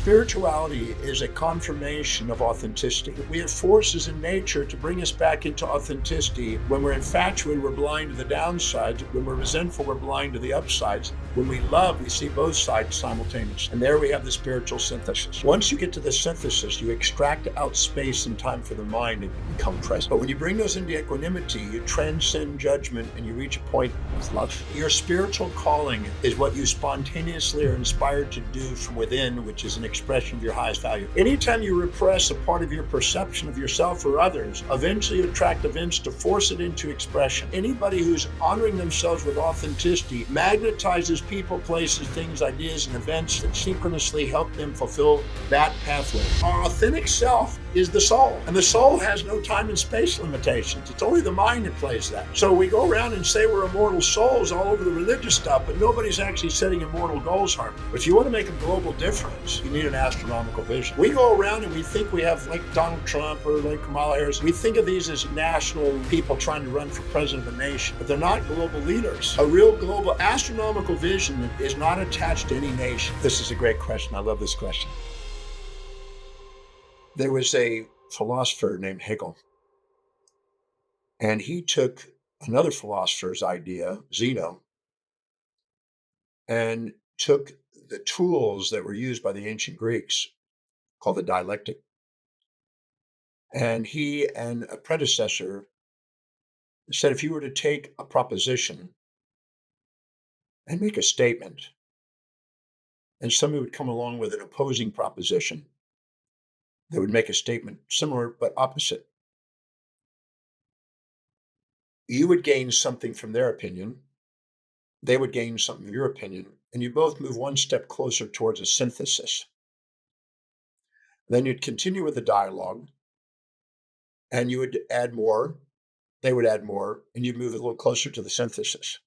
Spirituality is a confirmation of authenticity. We have forces in nature to bring us back into authenticity. When we're infatuated, we're blind to the downsides. When we're resentful, we're blind to the upsides. When we love, we see both sides simultaneously. And there we have the spiritual synthesis. Once you get to the synthesis, you extract out space and time for the mind and you become present. But when you bring those into equanimity, you transcend judgment and you reach a point of love. Your spiritual calling is what you spontaneously are inspired to do from within, which is an expression of your highest value. Anytime you repress a part of your perception of yourself or others, eventually you attract events to force it into expression. Anybody who's honoring themselves with authenticity magnetizes people, places, things, ideas, and events that synchronously help them fulfill that pathway. Our authentic self is the soul, and the soul has no time and space limitations. It's only the mind that plays that. So we go around and say we're immortal souls all over the religious stuff, but nobody's actually setting immortal goals, Harmony. If you want to make a global difference, you need an astronomical vision. We go around and we think we have, like Donald Trump or like Kamala Harris, we think of these as national people trying to run for president of a nation, but they're not global leaders. A real global astronomical vision is not attached to any nation. This is a great question. I love this question. There was a philosopher named Hegel, and he took another philosopher's idea, Zeno, and took the tools that were used by the ancient Greeks, called the dialectic. And he and a predecessor said, if you were to take a proposition and make a statement, and somebody would come along with an opposing proposition, they would make a statement similar but opposite. You would gain something from their opinion, they would gain something from your opinion, and you both move one step closer towards a synthesis. Then you'd continue with the dialogue, and you would add more, they would add more, and you'd move a little closer to the synthesis.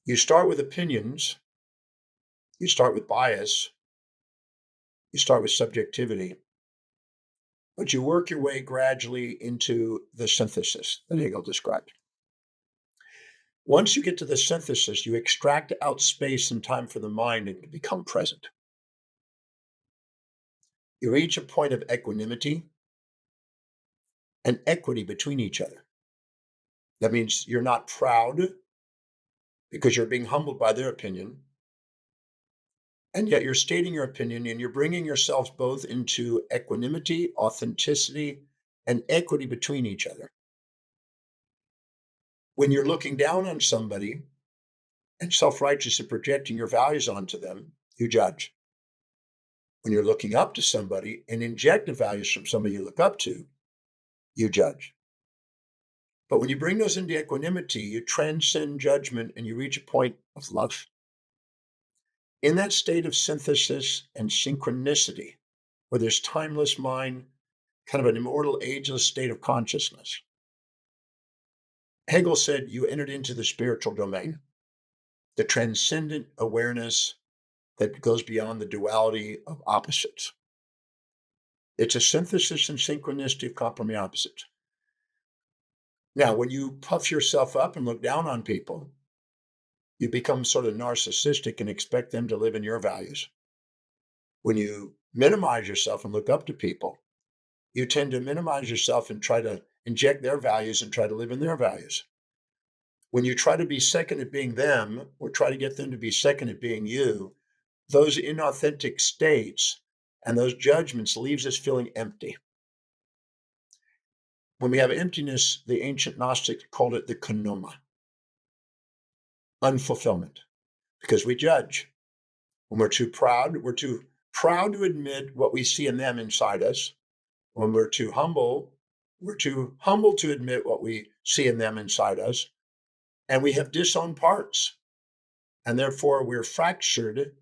You start with opinions, you start with bias, you start with subjectivity, but you work your way gradually into the synthesis that Hegel described. Once you get to the synthesis, you extract out space and time for the mind and you become present. You reach a point of equanimity and equity between each other. That means you're not proud because you're being humbled by their opinion, and yet you're stating your opinion and you're bringing yourselves both into equanimity, authenticity, and equity between each other. When you're looking down on somebody and self-righteously projecting your values onto them, you judge. When you're looking up to somebody and injecting values from somebody you look up to, you judge. But when you bring those into equanimity, you transcend judgment and you reach a point of love. In that state of synthesis and synchronicity, where there's timeless mind, kind of an immortal, ageless state of consciousness, Hegel said you entered into the spiritual domain, the transcendent awareness that goes beyond the duality of opposites. It's a synthesis and synchronicity of complementary opposites. Now, when you puff yourself up and look down on people, you become sort of narcissistic and expect them to live in your values. When you minimize yourself and look up to people, you tend to minimize yourself and try to inject their values and try to live in their values. When you try to be second at being them or try to get them to be second at being you, those inauthentic states and those judgments leaves us feeling empty. When we have emptiness, the ancient Gnostics called it the konoma, unfulfillment, because we judge. When we're too proud to admit what we see in them inside us. When we're too humble to admit what we see in them inside us. And we have disowned parts. And therefore we're fractured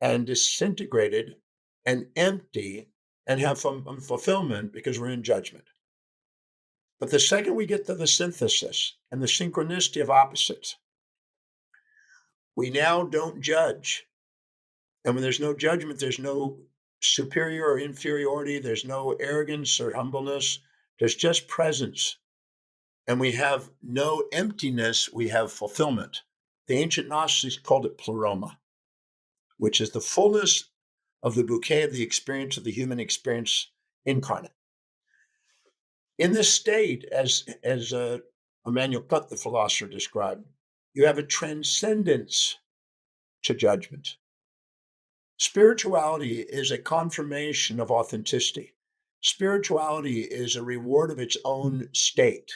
and disintegrated and empty and have unfulfillment because we're in judgment. But the second we get to the synthesis and the synchronicity of opposites, we now don't judge. And when there's no judgment, there's no superior or inferiority. There's no arrogance or humbleness. There's just presence. And we have no emptiness. We have fulfillment. The ancient Gnostics called it pleroma, which is the fullness of the bouquet of the experience of the human experience incarnate. In this state, as Immanuel Kant, the philosopher, described, you have a transcendence to judgment. Spirituality is a confirmation of authenticity. Spirituality is a reward of its own state.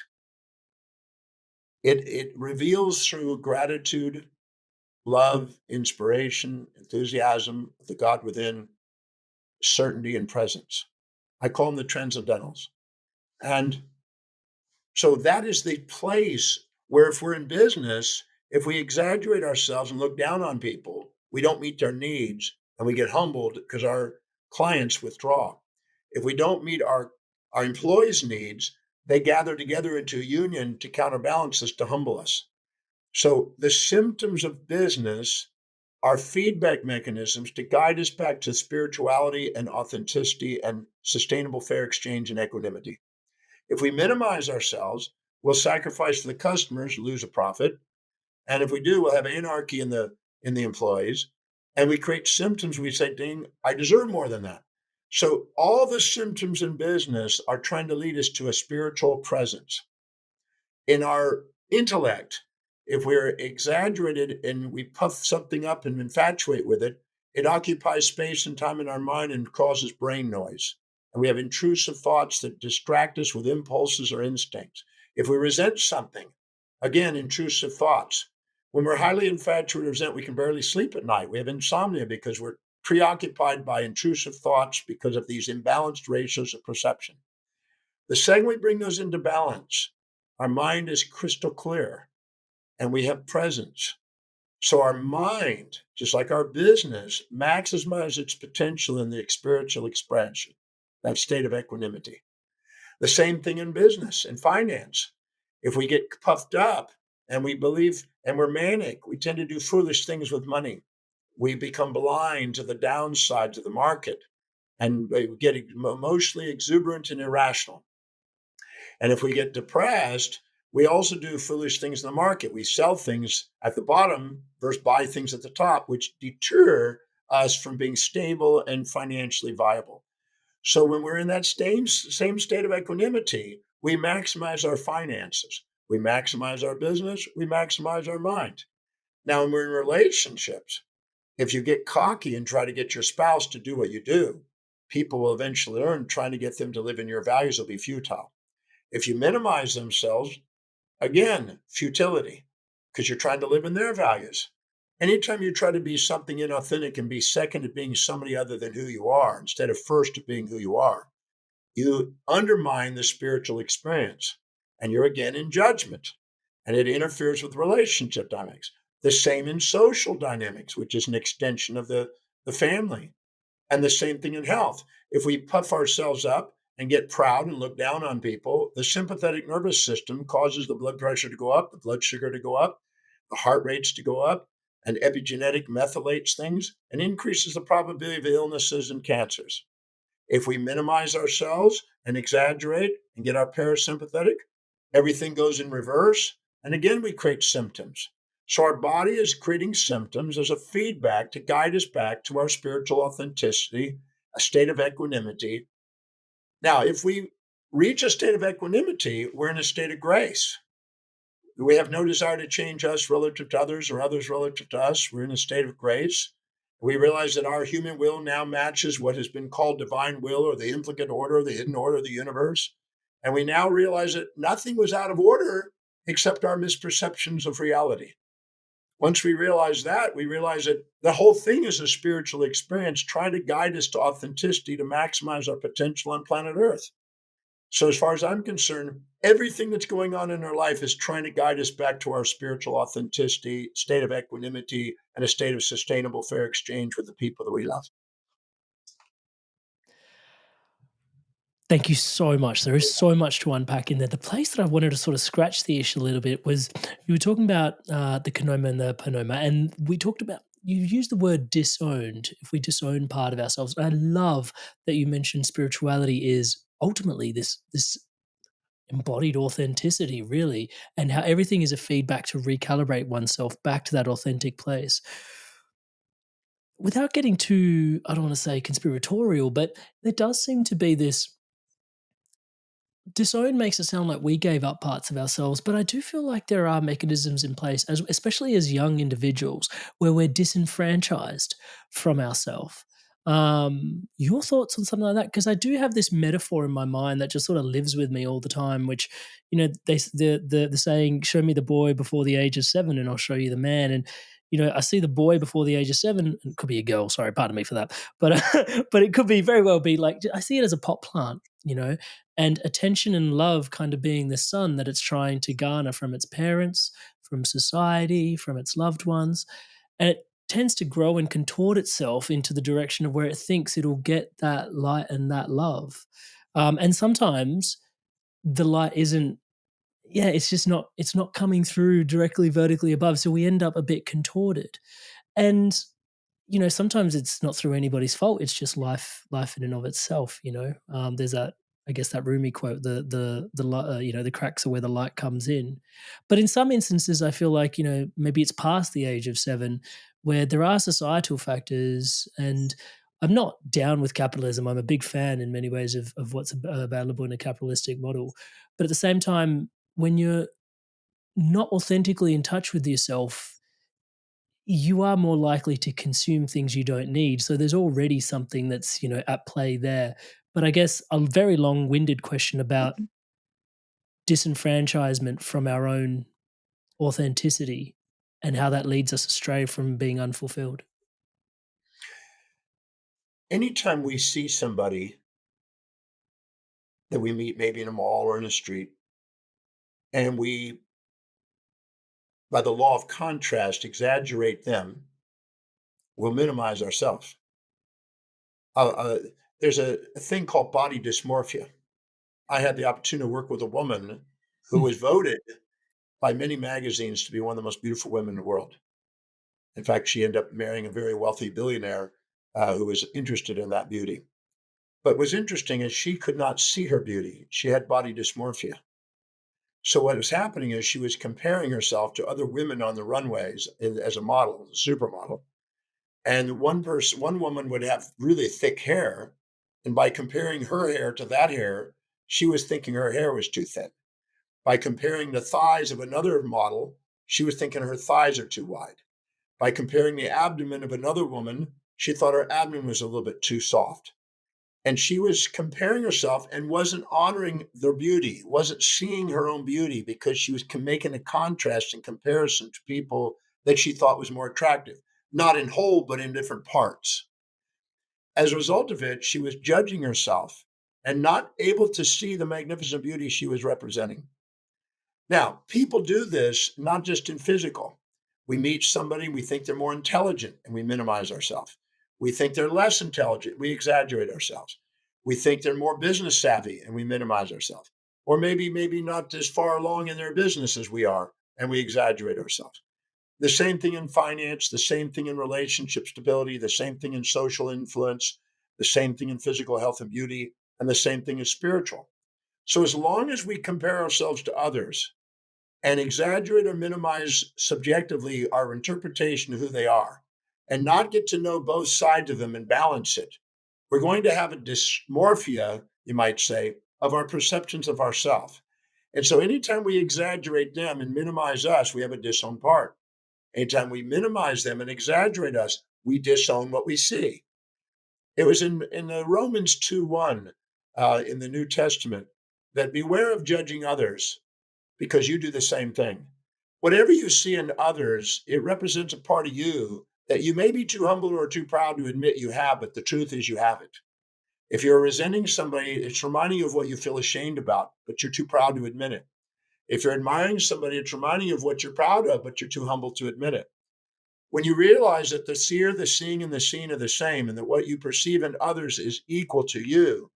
It reveals through gratitude, love, inspiration, enthusiasm, the God within, certainty, and presence. I call them the transcendentals. And so that is the place where, if we're in business, if we exaggerate ourselves and look down on people, we don't meet their needs and we get humbled because our clients withdraw. If we don't meet our employees' needs, they gather together into a union to counterbalance us, to humble us. So the symptoms of business are feedback mechanisms to guide us back to spirituality and authenticity and sustainable fair exchange and equanimity. If we minimize ourselves, we'll sacrifice for the customers, lose a profit. And if we do, we'll have anarchy in the employees. And we create symptoms. We say, ding, I deserve more than that. So all the symptoms in business are trying to lead us to a spiritual presence. In our intellect, if we're exaggerated and we puff something up and infatuate with it, it occupies space and time in our mind and causes brain noise. And we have intrusive thoughts that distract us with impulses or instincts. If we resent something, again, intrusive thoughts. When we're highly infatuated or resent, we can barely sleep at night. We have insomnia because we're preoccupied by intrusive thoughts because of these imbalanced ratios of perception. The second we bring those into balance, our mind is crystal clear and we have presence. So our mind, just like our business, maximizes its potential in the spiritual expression, that state of equanimity. The same thing in business and finance. If we get puffed up and we believe and we're manic, we tend to do foolish things with money. We become blind to the downsides of the market and we get emotionally exuberant and irrational. And if we get depressed, we also do foolish things in the market. We sell things at the bottom versus buy things at the top, which deter us from being stable and financially viable. So when we're in that same state of equanimity, we maximize our finances, we maximize our business, we maximize our mind. Now, when we're in relationships, if you get cocky and try to get your spouse to do what you do, people will eventually learn trying to get them to live in your values will be futile. If you minimize themselves, again, futility, because you're trying to live in their values. Anytime you try to be something inauthentic and be second at being somebody other than who you are, instead of first at being who you are, you undermine the spiritual experience and you're again in judgment and it interferes with relationship dynamics. The same in social dynamics, which is an extension of the family. And the same thing in health. If we puff ourselves up and get proud and look down on people, the sympathetic nervous system causes the blood pressure to go up, the blood sugar to go up, the heart rates to go up, and epigenetic methylates things and increases the probability of illnesses and cancers. If we minimize ourselves and exaggerate and get our parasympathetic, everything goes in reverse. And again, we create symptoms. So our body is creating symptoms as a feedback to guide us back to our spiritual authenticity, a state of equanimity. Now, if we reach a state of equanimity, we're in a state of grace. We have no desire to change us relative to others or others relative to us. We're in a state of grace. We realize that our human will now matches what has been called divine will or the implicate order, the hidden order of the universe. And we now realize that nothing was out of order except our misperceptions of reality. Once we realize that, we realize that the whole thing is a spiritual experience trying to guide us to authenticity to maximize our potential on planet Earth. So as far as I'm concerned, everything that's going on in our life is trying to guide us back to our spiritual authenticity, state of equanimity, and a state of sustainable fair exchange with the people that we love. Thank you so much. There is so much to unpack in there. The place that I wanted to sort of scratch the issue a little bit was you were talking about the konoma and the panoma, and we talked about you used the word disowned. If we disown part of ourselves, and I love that you mentioned spirituality is ultimately this embodied authenticity, really, and how everything is a feedback to recalibrate oneself back to that authentic place. without getting too, I don't want to say conspiratorial, but there does seem to be this disown makes it sound like we gave up parts of ourselves, but I do feel like there are mechanisms in place, as especially as young individuals, where we're disenfranchised from ourself. Your thoughts on something like that? Because I do have this metaphor in my mind that just sort of lives with me all the time. Which, the saying, "Show me the boy before the age of 7, and I'll show you the man." And I see the boy before the age of 7. And it could be a girl. Sorry, pardon me for that, but but it could be very well be like I see it as a pot plant. And attention and love kind of being the son that it's trying to garner from its parents, from society, from its loved ones. And it tends to grow and contort itself into the direction of where it thinks it'll get that light and that love. And sometimes the light isn't, yeah, it's not coming through directly vertically above. So we end up a bit contorted. And sometimes it's not through anybody's fault. It's just life in and of itself. There's that, I guess, that Rumi quote, the cracks are where the light comes in. But in some instances, I feel like, maybe it's past the age of 7 where there are societal factors. And I'm not down with capitalism. I'm a big fan in many ways of what's available in a capitalistic model. But at the same time, when you're not authentically in touch with yourself, you are more likely to consume things you don't need. So there's already something that's, at play there. But I guess a very long-winded question about disenfranchisement from our own authenticity and how that leads us astray from being unfulfilled. Anytime we see somebody that we meet, maybe in a mall or in a street, and we, by the law of contrast, exaggerate them, we'll minimize ourselves. There's a thing called body dysmorphia. I had the opportunity to work with a woman who Hmm. was voted by many magazines to be one of the most beautiful women in the world. In fact, she ended up marrying a very wealthy billionaire who was interested in that beauty. But what's interesting is she could not see her beauty. She had body dysmorphia. So what was happening is she was comparing herself to other women on the runways as a model, as a supermodel. And one woman would have really thick hair, and by comparing her hair to that hair, she was thinking her hair was too thin. By comparing the thighs of another model, she was thinking her thighs are too wide. By comparing the abdomen of another woman, she thought her abdomen was a little bit too soft. And she was comparing herself and wasn't honoring their beauty, wasn't seeing her own beauty because she was making a contrast and comparison to people that she thought was more attractive, not in whole, but in different parts. As a result of it, she was judging herself and not able to see the magnificent beauty she was representing. Now, people do this not just in physical. We meet somebody, we think they're more intelligent, and we minimize ourselves. We think they're less intelligent, we exaggerate ourselves. We think they're more business savvy, and we minimize ourselves. Or maybe not as far along in their business as we are, and we exaggerate ourselves. The same thing in finance, the same thing in relationship stability, the same thing in social influence, the same thing in physical health and beauty, and the same thing in spiritual. So as long as we compare ourselves to others, and exaggerate or minimize subjectively our interpretation of who they are and not get to know both sides of them and balance it, we're going to have a dysmorphia, you might say, of our perceptions of ourselves. And so anytime we exaggerate them and minimize us, we have a disowned part. Anytime we minimize them and exaggerate us, we disown what we see. It was in the Romans 2:1 in the New Testament that beware of judging others because you do the same thing. Whatever you see in others, it represents a part of you that you may be too humble or too proud to admit you have, but the truth is you have it. If you're resenting somebody, it's reminding you of what you feel ashamed about, but you're too proud to admit it. If you're admiring somebody, it's reminding you of what you're proud of, but you're too humble to admit it. When you realize that the seer, the seeing, and the seen are the same, and that what you perceive in others is equal to you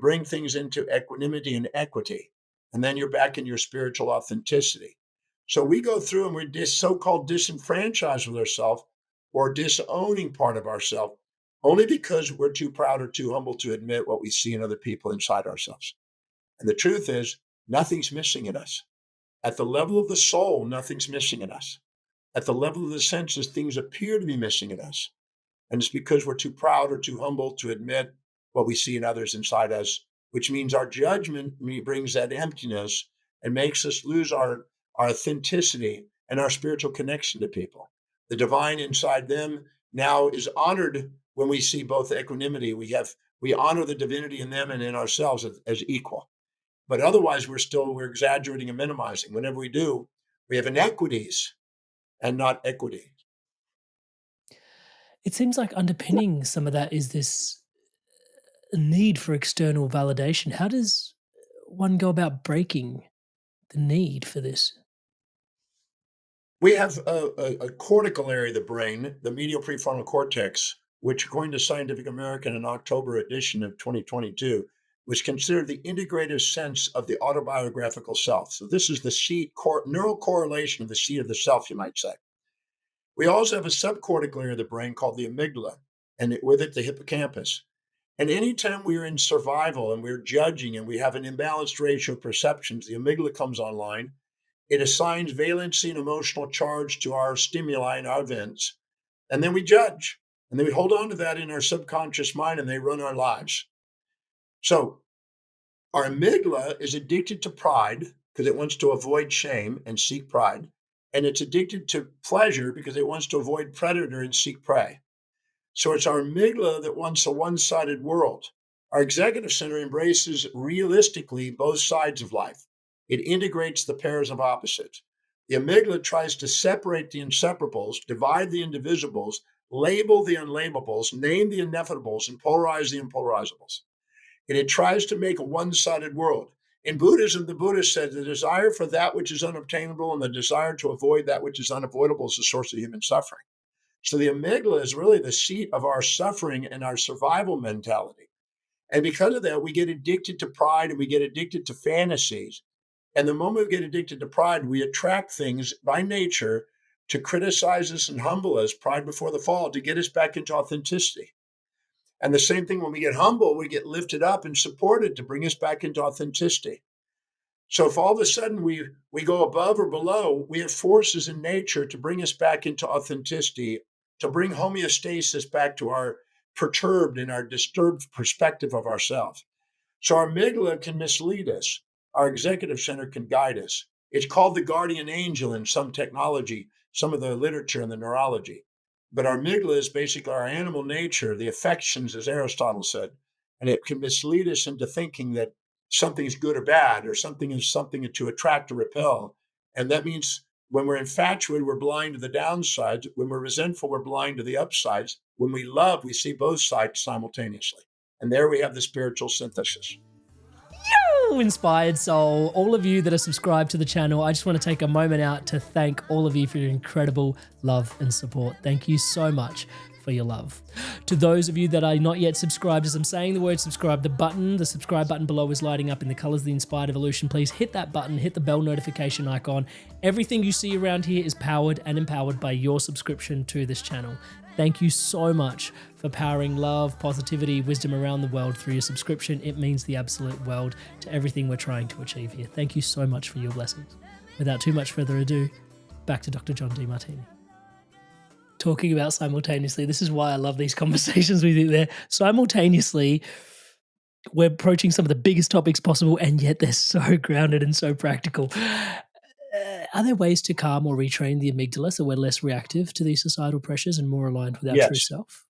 bring things into equanimity and equity, and then you're back in your spiritual authenticity. So we go through and we're so-called disenfranchised with ourselves or disowning part of ourselves only because we're too proud or too humble to admit what we see in other people inside ourselves. And the truth is, nothing's missing in us. At the level of the soul, nothing's missing in us. At the level of the senses, things appear to be missing in us. And it's because we're too proud or too humble to admit what we see in others inside us, which means our judgment brings that emptiness and makes us lose our authenticity and our spiritual connection to people. The divine inside them now is honored when we see both equanimity. We honor the divinity in them and in ourselves as equal. But otherwise, we're exaggerating and minimizing. Whenever we do, we have inequities and not equity. It seems like underpinning some of that is this need for external validation. How does one go about breaking the need for this? We have a cortical area of the brain, the medial prefrontal cortex, which, according to Scientific American, an October edition of 2022, was considered the integrative sense of the autobiographical self. So this is the neural correlation of the seat of the self, you might say. We also have a subcortical area of the brain called the amygdala, and with it, the hippocampus. And anytime we're in survival and we're judging and we have an imbalanced ratio of perceptions, the amygdala comes online. It assigns valency and emotional charge to our stimuli and our events. And then we judge. And then we hold on to that in our subconscious mind and they run our lives. So our amygdala is addicted to pride because it wants to avoid shame and seek pride. And it's addicted to pleasure because it wants to avoid predator and seek prey. So it's our amygdala that wants a one-sided world. Our executive center embraces realistically both sides of life. It integrates the pairs of opposites. The amygdala tries to separate the inseparables, divide the indivisibles, label the unlabellables, name the inevitables, and polarize the impolarizables. And it tries to make a one-sided world. In Buddhism, the Buddha said the desire for that which is unobtainable and the desire to avoid that which is unavoidable is the source of human suffering. So the amygdala is really the seat of our suffering and our survival mentality. And because of that, we get addicted to pride and we get addicted to fantasies. And the moment we get addicted to pride, we attract things by nature to criticize us and humble us, pride before the fall, to get us back into authenticity. And the same thing when we get humble, we get lifted up and supported to bring us back into authenticity. So if all of a sudden we go above or below, we have forces in nature to bring us back into authenticity, to bring homeostasis back to our perturbed and our disturbed perspective of ourselves. So our amygdala can mislead us. Our executive center can guide us. It's called the guardian angel in some technology, some of the literature and the neurology. But our amygdala is basically our animal nature, the affections, as Aristotle said. And it can mislead us into thinking that something is good or bad, or something is something to attract or repel. And that means when we're infatuated, we're blind to the downsides. When we're resentful, we're blind to the upsides. When we love, we see both sides simultaneously. And there we have the spiritual synthesis. Inspired soul, all of you that are subscribed to the channel, I just want to take a moment out to thank all of you for your incredible love and support. Thank you so much for your love. To those of you that are not yet subscribed, as I'm saying the word subscribe, the subscribe button below is lighting up in the colors of the inspired evolution. Please hit that button, hit the bell notification icon. Everything you see around here is powered and empowered by your subscription to this channel. Thank you so much for powering love, positivity, wisdom around the world through your subscription. It means the absolute world to everything we're trying to achieve here. Thank you so much for your blessings. Without too much further ado, back to Dr. John DeMartini. Talking about simultaneously, this is why I love these conversations with you there. Simultaneously, we're approaching some of the biggest topics possible, and yet they're so grounded and so practical. Are there ways to calm or retrain the amygdala so we're less reactive to these societal pressures and more aligned with our true Yes, self?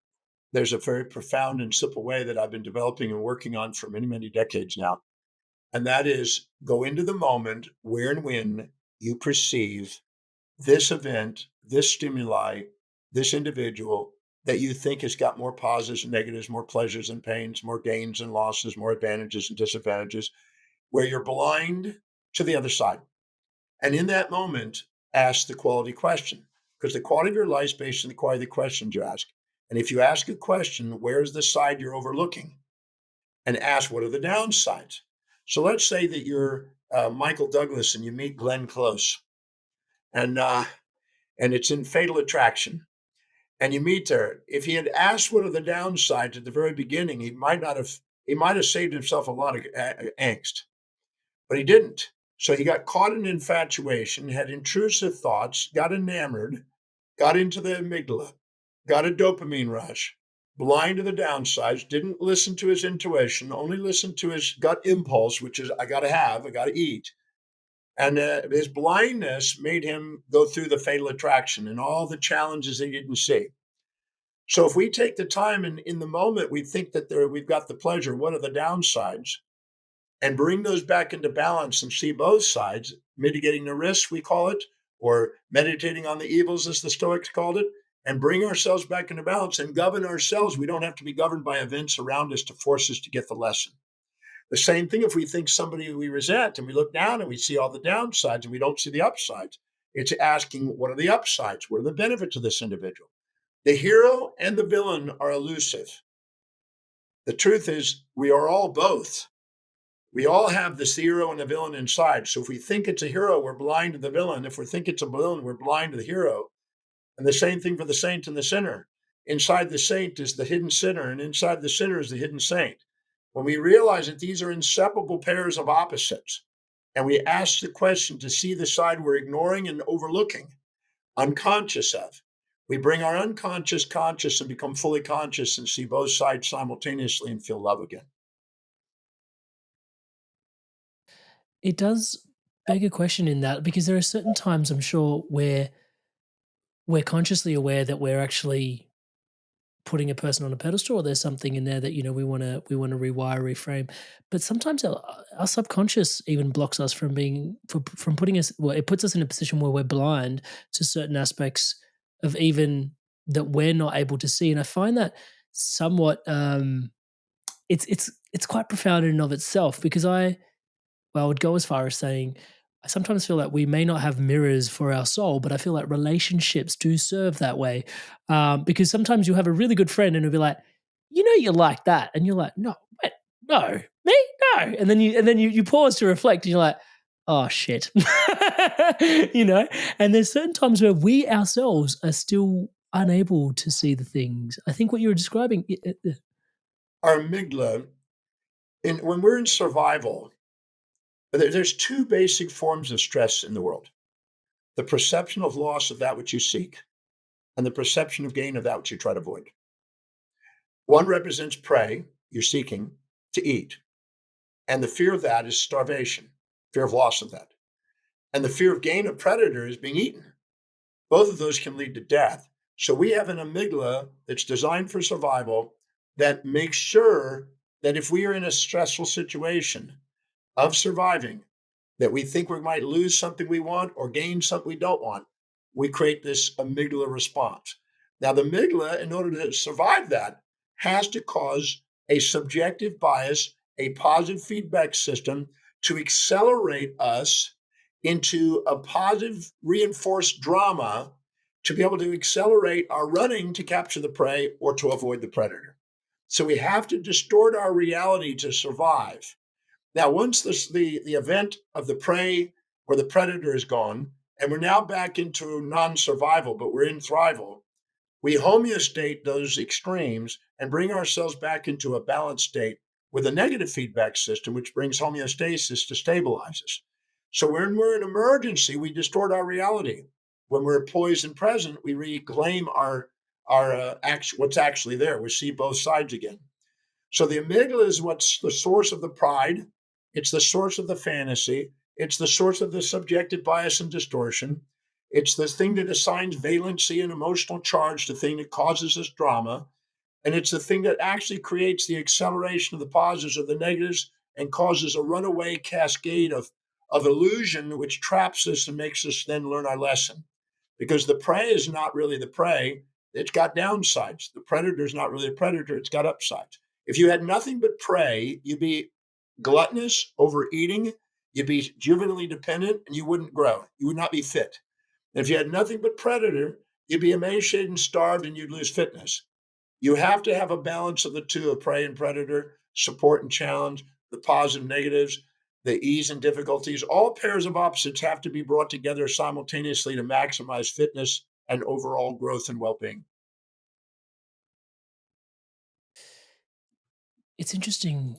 there's a very profound and simple way that I've been developing and working on for many, many decades now. And that is go into the moment where and when you perceive this event, this stimuli, this individual that you think has got more positives and negatives, more pleasures and pains, more gains and losses, more advantages and disadvantages, where you're blind to the other side. And in that moment, ask the quality question, because the quality of your life is based on the quality of the questions you ask. And if you ask a question, where's the side you're overlooking? And ask, what are the downsides? So let's say that you're Michael Douglas and you meet Glenn Close, and it's in Fatal Attraction, and you meet there. If he had asked what are the downsides at the very beginning, he might have saved himself a lot of angst, but he didn't. So he got caught in infatuation, had intrusive thoughts, got enamored, got into the amygdala, got a dopamine rush, blind to the downsides, didn't listen to his intuition, only listened to his gut impulse, which is, I got to eat. And his blindness made him go through the fatal attraction and all the challenges he didn't see. So if we take the time and in the moment we think that we've got the pleasure, what are the downsides? And bring those back into balance and see both sides, mitigating the risks, we call it, or meditating on the evils, as the Stoics called it, and bring ourselves back into balance and govern ourselves. We don't have to be governed by events around us to force us to get the lesson. The same thing if we think somebody we resent and we look down and we see all the downsides and we don't see the upsides. It's asking, what are the upsides? What are the benefits of this individual? The hero and the villain are elusive. The truth is, we are all both. We all have this hero and a villain inside. So if we think it's a hero, we're blind to the villain. If we think it's a villain, we're blind to the hero. And the same thing for the saint and the sinner. Inside the saint is the hidden sinner, and inside the sinner is the hidden saint. When we realize that these are inseparable pairs of opposites, and we ask the question to see the side we're ignoring and overlooking, unconscious of, we bring our unconscious conscious and become fully conscious and see both sides simultaneously and feel love again. It does beg a question in that because there are certain times I'm sure where we're consciously aware that we're actually putting a person on a pedestal or there's something in there that we want to rewire reframe, but sometimes our subconscious even blocks us from from putting us, well, it puts us in a position where we're blind to certain aspects of even that we're not able to see. And I find that somewhat it's quite profound in and of itself because I would go as far as saying I sometimes feel like we may not have mirrors for our soul, but I feel like relationships do serve that way. Because sometimes you have a really good friend and it'll be like, you like that. And you're like, no, wait, no, me? No. And then you pause to reflect and you're like, oh shit. you know? And there's certain times where we ourselves are still unable to see the things. I think what you were describing, Our amygdala, when we're in survival, there's two basic forms of stress in the world: the perception of loss of that which you seek, and the perception of gain of that which you try to avoid. One represents prey, you're seeking to eat, and the fear of that is starvation, fear of loss of that. And the fear of gain of predator is being eaten. Both of those can lead to death. So we have an amygdala that's designed for survival that makes sure that if we are in a stressful situation of surviving, that we think we might lose something we want or gain something we don't want, we create this amygdala response. Now, the amygdala, in order to survive that, has to cause a subjective bias, a positive feedback system to accelerate us into a positive reinforced drama to be able to accelerate our running to capture the prey or to avoid the predator. So we have to distort our reality to survive. Now, once the event of the prey or the predator is gone, and we're now back into non-survival, but we're in thrival, we homeostate those extremes and bring ourselves back into a balanced state with a negative feedback system, which brings homeostasis to stabilize us. So when we're in emergency, we distort our reality. When we're poised and present, we reclaim what's actually there. We see both sides again. So the amygdala is what's the source of the pride. It's the source of the fantasy. It's the source of the subjective bias and distortion. It's the thing that assigns valency and emotional charge to the thing that causes us drama. And it's the thing that actually creates the acceleration of the positives or the negatives and causes a runaway cascade of illusion, which traps us and makes us then learn our lesson. Because the prey is not really the prey, it's got downsides. The predator is not really a predator, it's got upsides. If you had nothing but prey, you'd be gluttonous, overeating, you'd be juvenilely dependent, and you wouldn't grow. You would not be fit. And if you had nothing but predator, you'd be emaciated and starved, and you'd lose fitness. You have to have a balance of the two, of prey and predator, support and challenge, the positive negatives, the ease and difficulties. All pairs of opposites have to be brought together simultaneously to maximize fitness and overall growth and well-being. it's interesting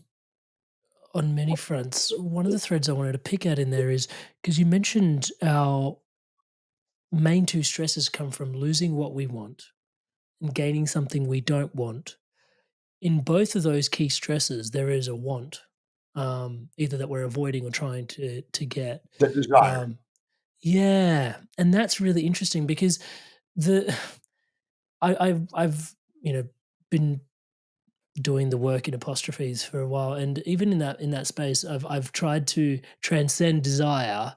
on many fronts. One of the threads I wanted to pick at in there is because you mentioned our main two stresses come from losing what we want and gaining something we don't want, in both of those key stresses, there is a want, either that we're avoiding or trying to get. The desire. Um, yeah, and that's really interesting because the I've been doing the work in apostrophes for a while, and even in that space, I've tried to transcend desire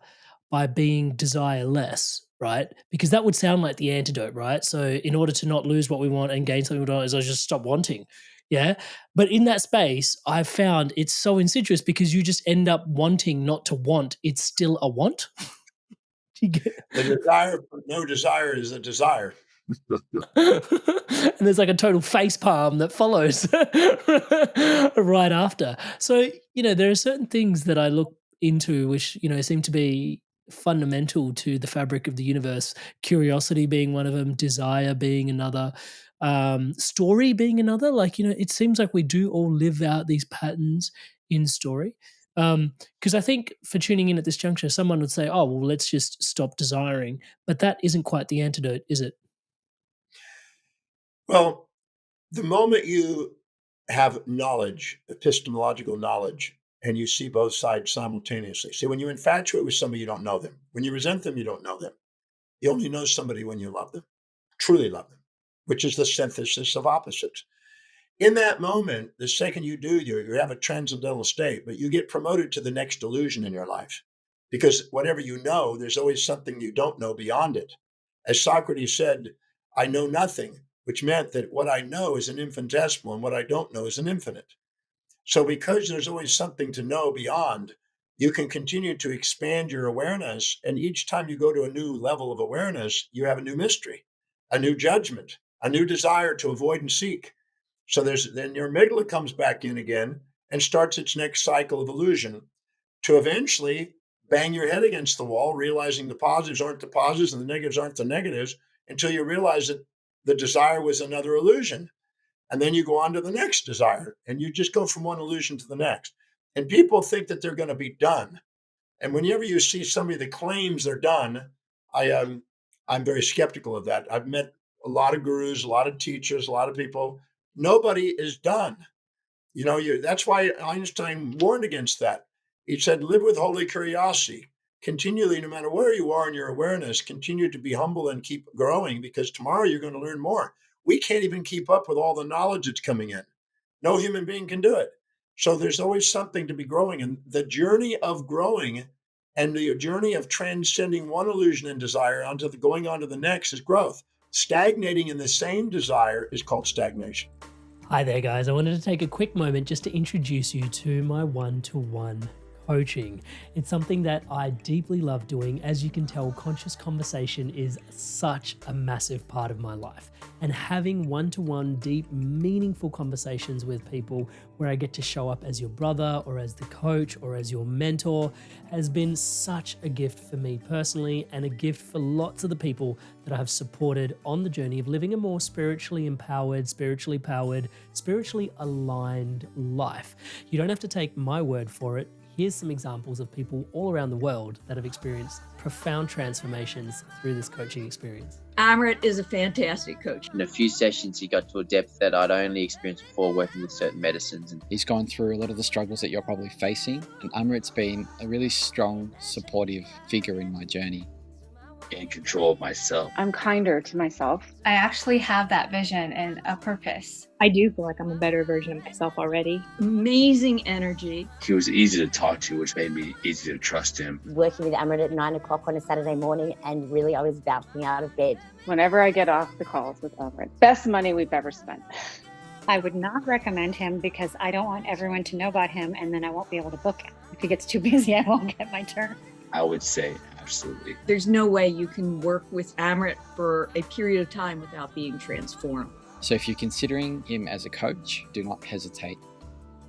by being desireless, right? Because that would sound like the antidote, right? So in order to not lose what we want and gain something we don't, is I just stop wanting. Yeah. But in that space, I've found it's so insidious because you just end up wanting not to want. It's still a want. Do you get The desire, no desire is a desire. and there's like a total face palm that follows right after. So, there are certain things that I look into which, seem to be fundamental to the fabric of the universe. Curiosity being one of them, desire being another, story being another. Like, it seems like we do all live out these patterns in story. Because I think for tuning in at this juncture, someone would say, oh, well, let's just stop desiring. But that isn't quite the antidote, is it? Well, the moment you have knowledge, epistemological knowledge, and you see both sides simultaneously. See, when you infatuate with somebody, you don't know them. When you resent them, you don't know them. You only know somebody when you love them, truly love them, which is the synthesis of opposites. In that moment, the second you do, you have a transcendental state, but you get promoted to the next illusion in your life. Because whatever you know, there's always something you don't know beyond it. As Socrates said, I know nothing, which meant that what I know is an infinitesimal and what I don't know is an infinite. So, because there's always something to know beyond, you can continue to expand your awareness. And each time you go to a new level of awareness, you have a new mystery, a new judgment, a new desire to avoid and seek. So then your amygdala comes back in again and starts its next cycle of illusion to eventually bang your head against the wall, realizing the positives aren't the positives and the negatives aren't the negatives, until you realize that the desire was another illusion. And then you go on to the next desire, and you just go from one illusion to the next. And people think that they're going to be done. And whenever you see somebody that claims they're done, I'm very skeptical of that. I've met a lot of gurus, a lot of teachers, a lot of people. Nobody is done. That's why Einstein warned against that. He said, live with holy curiosity. Continually, no matter where you are in your awareness, continue to be humble and keep growing, because tomorrow you're going to learn more. We can't even keep up with all the knowledge that's coming in. No human being can do it. So there's always something to be growing. And the journey of growing and the journey of transcending one illusion and desire onto the going on to the next is growth. Stagnating in the same desire is called stagnation. Hi there, guys. I wanted to take a quick moment just to introduce you to my one-to-one coaching. It's something that I deeply love doing. As you can tell, conscious conversation is such a massive part of my life. And having one-to-one, deep, meaningful conversations with people where I get to show up as your brother or as the coach or as your mentor has been such a gift for me personally, and a gift for lots of the people that I have supported on the journey of living a more spiritually empowered, spiritually powered, spiritually aligned life. You don't have to take my word for it. Here's some examples of people all around the world that have experienced profound transformations through this coaching experience. Amrit is a fantastic coach. In a few sessions, he got to a depth that I'd only experienced before working with certain medicines. And he's gone through a lot of the struggles that you're probably facing. And Amrit's been a really strong, supportive figure in my journey. In control of myself. I'm kinder to myself. I actually have that vision and a purpose. I do feel like I'm a better version of myself already. Amazing energy. He was easy to talk to, which made me easy to trust him. Working with Amrit at 9 o'clock on a Saturday morning, and really I was bouncing out of bed. Whenever I get off the calls with Amrit, best money we've ever spent. I would not recommend him because I don't want everyone to know about him, and then I won't be able to book him. If he gets too busy, I won't get my turn. I would say absolutely. There's no way you can work with Amrit for a period of time without being transformed. So if you're considering him as a coach, do not hesitate,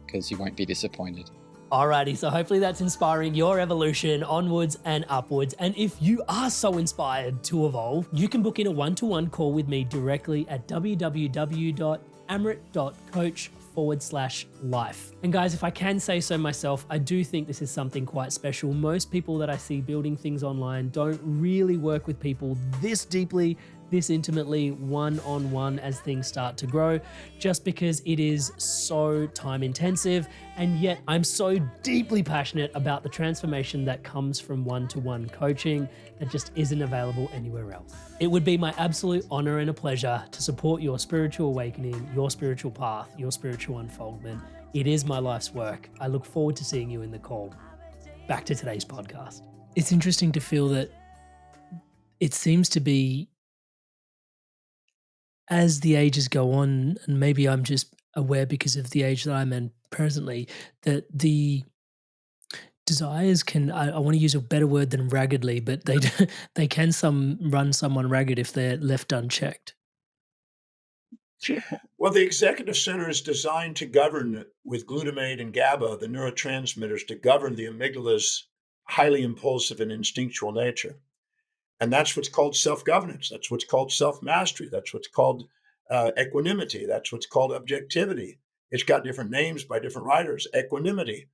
because you won't be disappointed. Alrighty, so hopefully that's inspiring your evolution onwards and upwards. And if you are so inspired to evolve, you can book in a one-to-one call with me directly at www.amrit.coach/life. And guys, if I can say so myself, I do think this is something quite special. Most people that I see building things online don't really work with people this deeply, this intimately one-on-one as things start to grow, just because it is so time intensive, and yet I'm so deeply passionate about the transformation that comes from one-to-one coaching that just isn't available anywhere else. It would be my absolute honor and a pleasure to support your spiritual awakening, your spiritual path, your spiritual unfoldment. It is my life's work. I look forward to seeing you in the call. Back to today's podcast. It's interesting to feel that it seems to be, as the ages go on, and maybe I'm just aware because of the age that I'm in presently, that the desires can, I want to use a better word than raggedly, but they can run someone ragged if they're left unchecked. Well, the executive center is designed to govern with glutamate and GABA, the neurotransmitters, to govern the amygdala's highly impulsive and instinctual nature. And that's what's called self-governance. That's what's called self-mastery. That's what's called equanimity. That's what's called objectivity. It's got different names by different writers. Equanimity.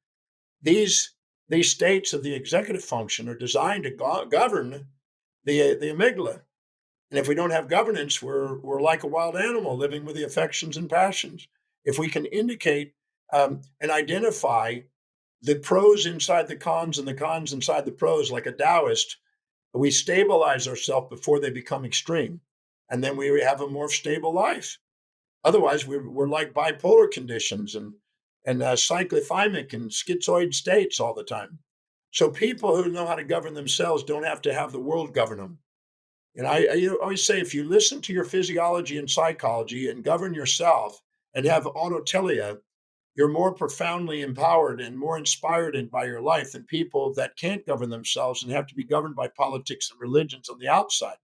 These states of the executive function are designed to govern the amygdala. And if we don't have governance, we're like a wild animal living with the affections and passions. If we can indicate and identify the pros inside the cons and the cons inside the pros, like a Taoist, we stabilize ourselves before they become extreme, and then we have a more stable life. Otherwise, we're like bipolar conditions and cyclothymic and schizoid states all the time. So people who know how to govern themselves don't have to have the world govern them. And I always say, if you listen to your physiology and psychology and govern yourself and have autotelia, you're more profoundly empowered and more inspired by your life than people that can't govern themselves and have to be governed by politics and religions on the outside.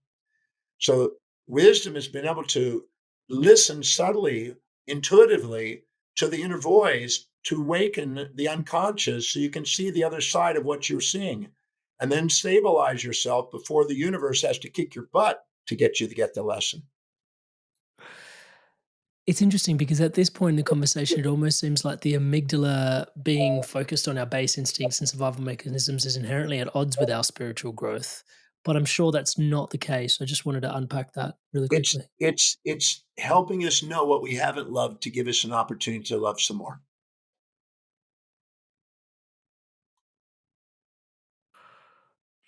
So wisdom has been able to listen subtly, intuitively to the inner voice to awaken the unconscious so you can see the other side of what you're seeing, and then stabilize yourself before the universe has to kick your butt to get you to get the lesson. It's interesting because at this point in the conversation, it almost seems like the amygdala being focused on our base instincts and survival mechanisms is inherently at odds with our spiritual growth. But I'm sure that's not the case. I just wanted to unpack that really It's quickly. it's helping us know what we haven't loved to give us an opportunity to love some more.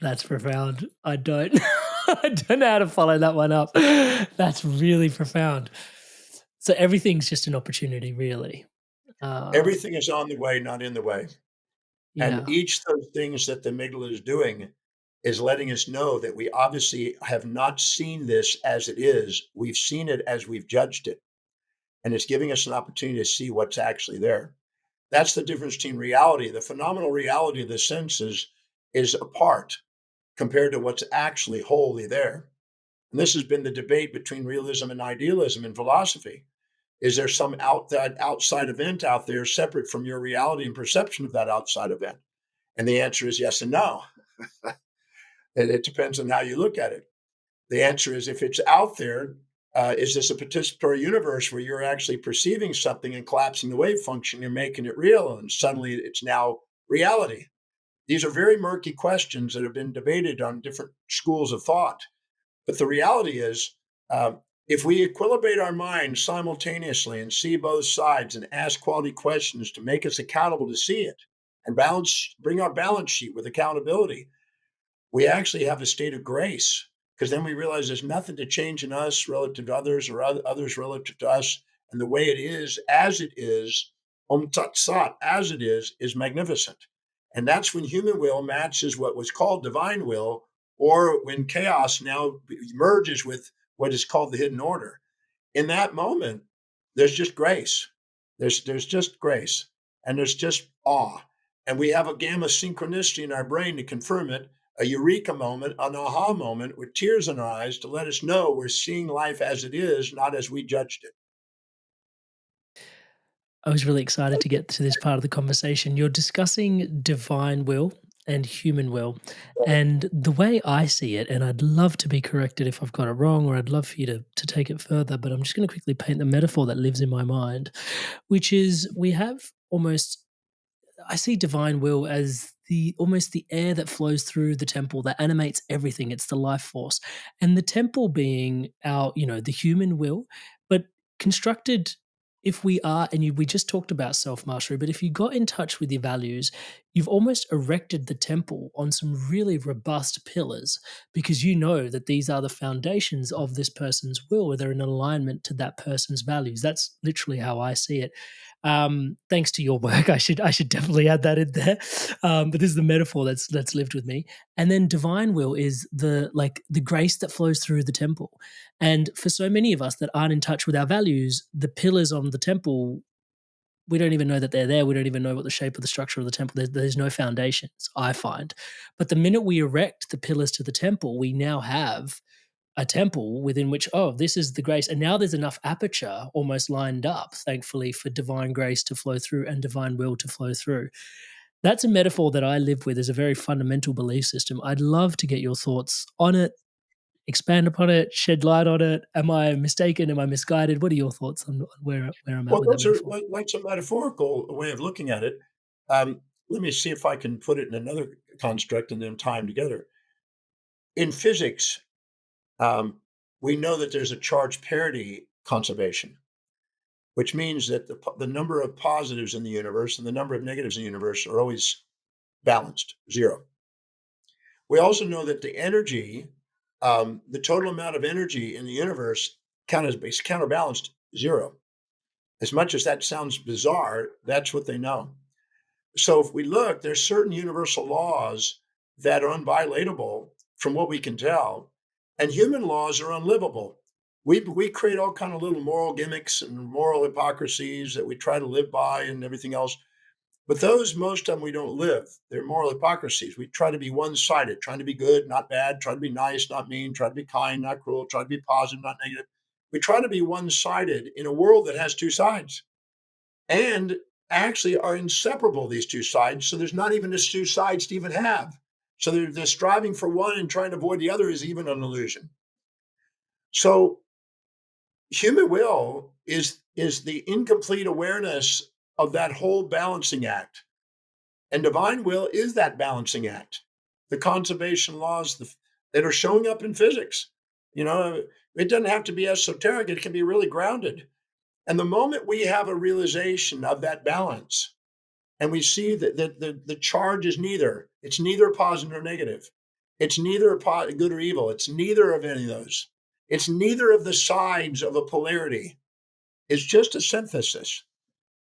That's profound. I don't I don't know how to follow that one up. That's really profound. So everything's just an opportunity, really. Everything is on the way, not in the way. And Yeah. each of those things that the amygdala is doing is letting us know that we obviously have not seen this as it is. We've seen it as we've judged it. And it's giving us an opportunity to see what's actually there. That's the difference between reality. The phenomenal reality of the senses is apart compared to what's actually wholly there. And this has been the debate between realism and idealism in philosophy. Is there some outside event out there separate from your reality and perception of that outside event? And the answer is yes and no. And it depends on how you look at it. The answer is, if it's out there, is this a participatory universe where you're actually perceiving something and collapsing the wave function, you're making it real, and suddenly it's now reality? These are very murky questions that have been debated on different schools of thought. But the reality is, if we equilibrate our minds simultaneously and see both sides and ask quality questions to make us accountable to see it and bring our balance sheet with accountability, we actually have a state of grace, because then we realize there's nothing to change in us relative to others or others relative to us. And the way it is, as it is, tat sat, as it is magnificent. And that's when human will matches what was called divine will, or when chaos now merges with what is called the hidden order. In that moment, there's just grace. There's just grace, and there's just awe. And we have a gamma synchronicity in our brain to confirm it, a eureka moment, an aha moment with tears in our eyes to let us know we're seeing life as it is, not as we judged it. I was really excited to get to this part of the conversation. You're discussing divine will and human will. And the way I see it, and I'd love to be corrected if I've got it wrong, or I'd love for you to take it further, but I'm just going to quickly paint the metaphor that lives in my mind, which is we have almost, I see divine will as the almost the air that flows through the temple that animates everything. It's the life force. And the temple being our, the human will, but constructed, if we are, and we just talked about self-mastery, but if you got in touch with your values, you've almost erected the temple on some really robust pillars, because you know that these are the foundations of this person's will, where they're in alignment to that person's values. That's literally how I see it. Thanks to your work, I should definitely add that in there. But this is the metaphor that's lived with me. And then divine will is the grace that flows through the temple. And for so many of us that aren't in touch with our values, the pillars on the temple, we don't even know that they're there. We don't even know what the shape of the structure of the temple. There's no foundations, I find. But the minute we erect the pillars to the temple, we now have a temple within which, this is the grace. And now there's enough aperture almost lined up, thankfully, for divine grace to flow through and divine will to flow through. That's a metaphor that I live with as a very fundamental belief system. I'd love to get your thoughts on it, expand upon it, shed light on it. Am I mistaken? Am I misguided? What are your thoughts on where I'm at Well, with that those are metaphor? like a metaphorical way of looking at it. Let me see if I can put it in another construct and then tie them together. In physics, we know that there's a charge parity conservation, which means that the number of positives in the universe and the number of negatives in the universe are always balanced, zero. We also know that the energy, the total amount of energy in the universe is counterbalanced, zero. As much as that sounds bizarre, that's what they know. So if we look, there's certain universal laws that are unviolatable from what we can tell, and human laws are unlivable. We create all kind of little moral gimmicks and moral hypocrisies that we try to live by and everything else. But those, most of them, we don't live. They're moral hypocrisies. We try to be one-sided, trying to be good, not bad, try to be nice, not mean, try to be kind, not cruel, try to be positive, not negative. We try to be one-sided in a world that has two sides, and actually are inseparable, these two sides. So there's not even two sides to even have. So they're striving for one and trying to avoid the other is even an illusion. So human will is the incomplete awareness of that whole balancing act. And divine will is that balancing act. The conservation laws that are showing up in physics. It doesn't have to be esoteric. It can be really grounded. And the moment we have a realization of that balance, and we see that the charge is it's neither positive or negative. It's neither good or evil. It's neither of any of those. It's neither of the sides of a polarity. It's just a synthesis.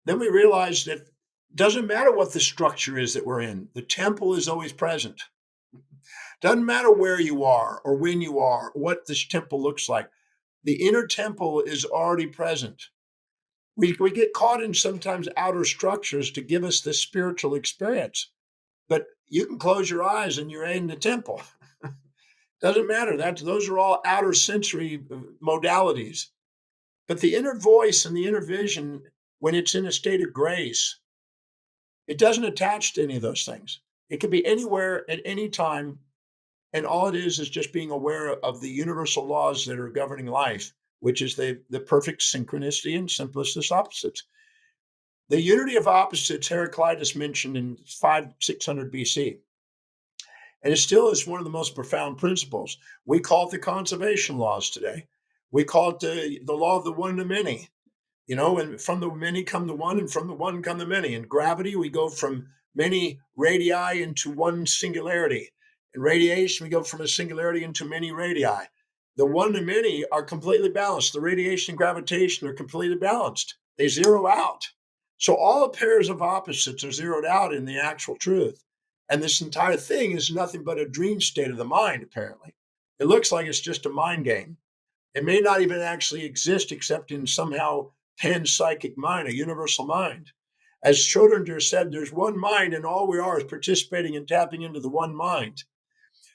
Then we realize that it doesn't matter what the structure is that we're in. The temple is always present. Doesn't matter where you are or when you are, what this temple looks like. The inner temple is already present. We get caught in sometimes outer structures to give us this spiritual experience. But you can close your eyes and you're in the temple. Doesn't matter. Those are all outer sensory modalities. But the inner voice and the inner vision, when it's in a state of grace, it doesn't attach to any of those things. It can be anywhere at any time. And all it is just being aware of the universal laws that are governing life, which is the perfect synchronicity and simplest opposites. The unity of opposites, Heraclitus mentioned in 600 BC. And it still is one of the most profound principles. We call it the conservation laws today. We call it the law of the one and the many. And from the many come the one, and from the one come the many. In gravity, we go from many radii into one singularity. In radiation, we go from a singularity into many radii. The one and many are completely balanced. The radiation and gravitation are completely balanced. They zero out. So all the pairs of opposites are zeroed out in the actual truth. And this entire thing is nothing but a dream state of the mind, apparently. It looks like it's just a mind game. It may not even actually exist except in somehow pan-psychic mind, a universal mind. As Schrodinger said, there's one mind and all we are is participating and tapping into the one mind.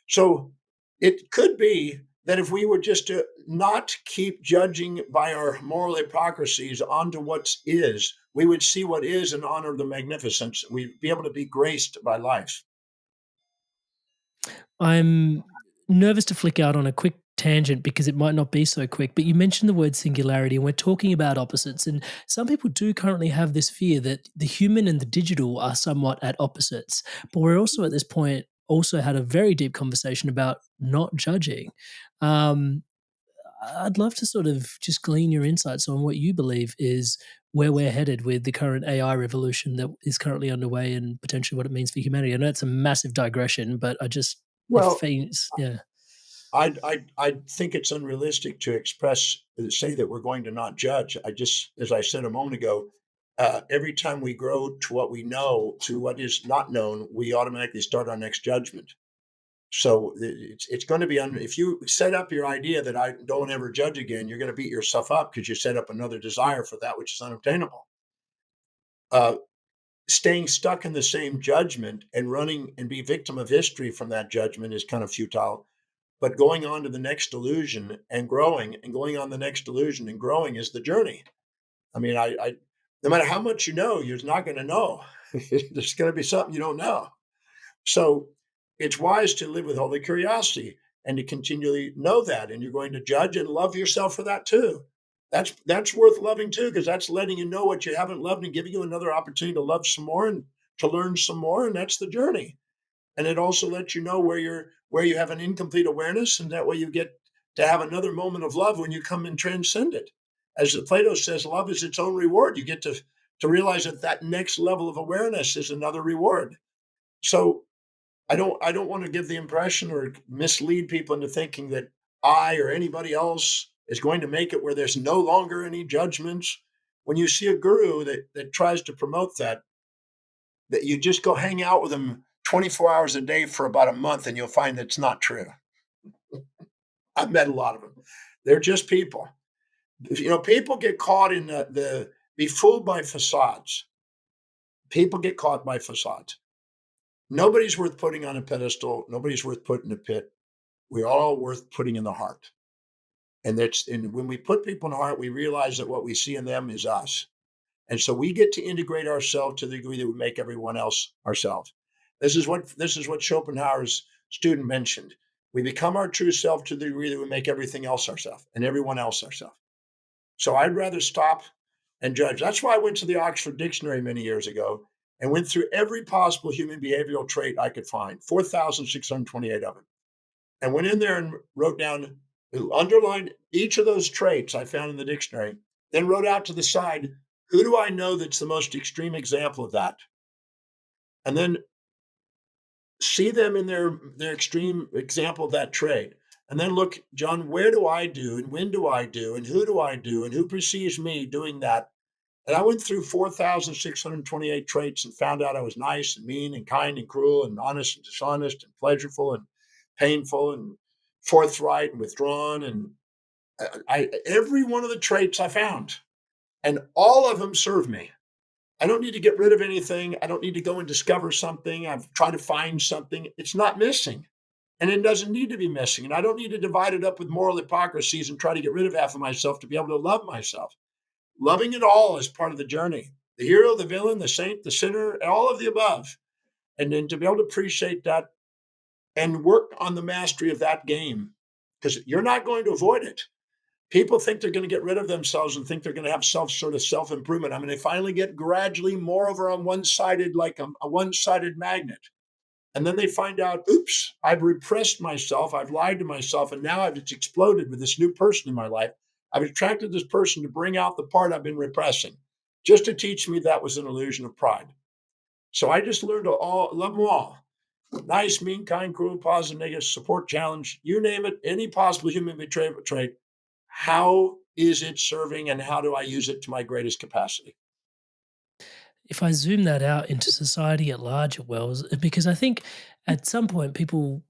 So it could be that if we were just to not keep judging by our moral hypocrisies onto what is, we would see what is and honor the magnificence. We'd be able to be graced by life. I'm nervous to flick out on a quick tangent because it might not be so quick, but you mentioned the word singularity, and we're talking about opposites. And some people do currently have this fear that the human and the digital are somewhat at opposites. But we're also at this point also had a very deep conversation about not judging. Um, I'd love to sort of just glean your insights on what you believe is where we're headed with the current AI revolution that is currently underway and potentially what it means for humanity. I know it's a massive digression, but it Well, faints. Yeah. I think it's unrealistic to say that we're going to not judge. As I said a moment ago, every time we grow to what we know, to what is not known, we automatically start our next judgment. So it's going to be if you set up your idea that I don't ever judge again, you're going to beat yourself up because you set up another desire for that which is unobtainable. Staying stuck in the same judgment and running and be victim of history from that judgment is kind of futile. But going on to the next delusion and growing and going on the next delusion and growing is the journey. I mean, I no matter how much you know, you're not going to know. There's going to be something you don't know. So it's wise to live with holy curiosity and to continually know that. And you're going to judge and love yourself for that too. That's worth loving too, because that's letting you know what you haven't loved and giving you another opportunity to love some more and to learn some more. And that's the journey. And it also lets you know where you have an incomplete awareness, and that way you get to have another moment of love when you come and transcend it. As Plato says, love is its own reward. You get to realize that next level of awareness is another reward. So I don't want to give the impression or mislead people into thinking that I or anybody else is going to make it where there's no longer any judgments. When you see a guru that tries to promote that you just go hang out with them 24 hours a day for about a month and you'll find that's not true. I've met a lot of them. They're just people. People get caught in be fooled by facades. People get caught by facades. Nobody's worth putting on a pedestal. Nobody's worth putting in a pit. We're all worth putting in the heart. And when we put people in the heart, we realize that what we see in them is us. And so we get to integrate ourselves to the degree that we make everyone else ourselves. This is what Schopenhauer's student mentioned. We become our true self to the degree that we make everything else ourselves and everyone else ourselves. So I'd rather stop and judge. That's why I went to the Oxford Dictionary many years ago and went through every possible human behavioral trait I could find, 4,628 of them, and went in there and wrote down, underlined each of those traits I found in the dictionary, then wrote out to the side, who do I know that's the most extreme example of that? And then see them in their extreme example of that trait. And then look, John, where do I do and when do I do and who who perceives me doing that? And I went through 4,628 traits and found out I was nice and mean and kind and cruel and honest and dishonest and pleasureful and painful and forthright and withdrawn. And every one of the traits I found, and all of them serve me. I don't need to get rid of anything. I don't need to go and discover something. I've tried to find something. It's not missing. And it doesn't need to be missing. And I don't need to divide it up with moral hypocrisies and try to get rid of half of myself to be able to love myself. Loving it all is part of the journey. The hero, the villain, the saint, the sinner, all of the above. And then to be able to appreciate that and work on the mastery of that game, because you're not going to avoid it. People think they're going to get rid of themselves and think they're going to have self-improvement. I mean, they finally get gradually more over on one-sided, like a one-sided magnet. And then they find out, oops, I've repressed myself. I've lied to myself. And now it's exploded with this new person in my life. I've attracted this person to bring out the part I've been repressing, just to teach me that was an illusion of pride. So I just learned to love them all. Nice, mean, kind, cruel, positive, negative, support, challenge, you name it, any possible human trait. How is it serving and how do I use it to my greatest capacity? If I zoom that out into society at large, Wells, because I think at some point people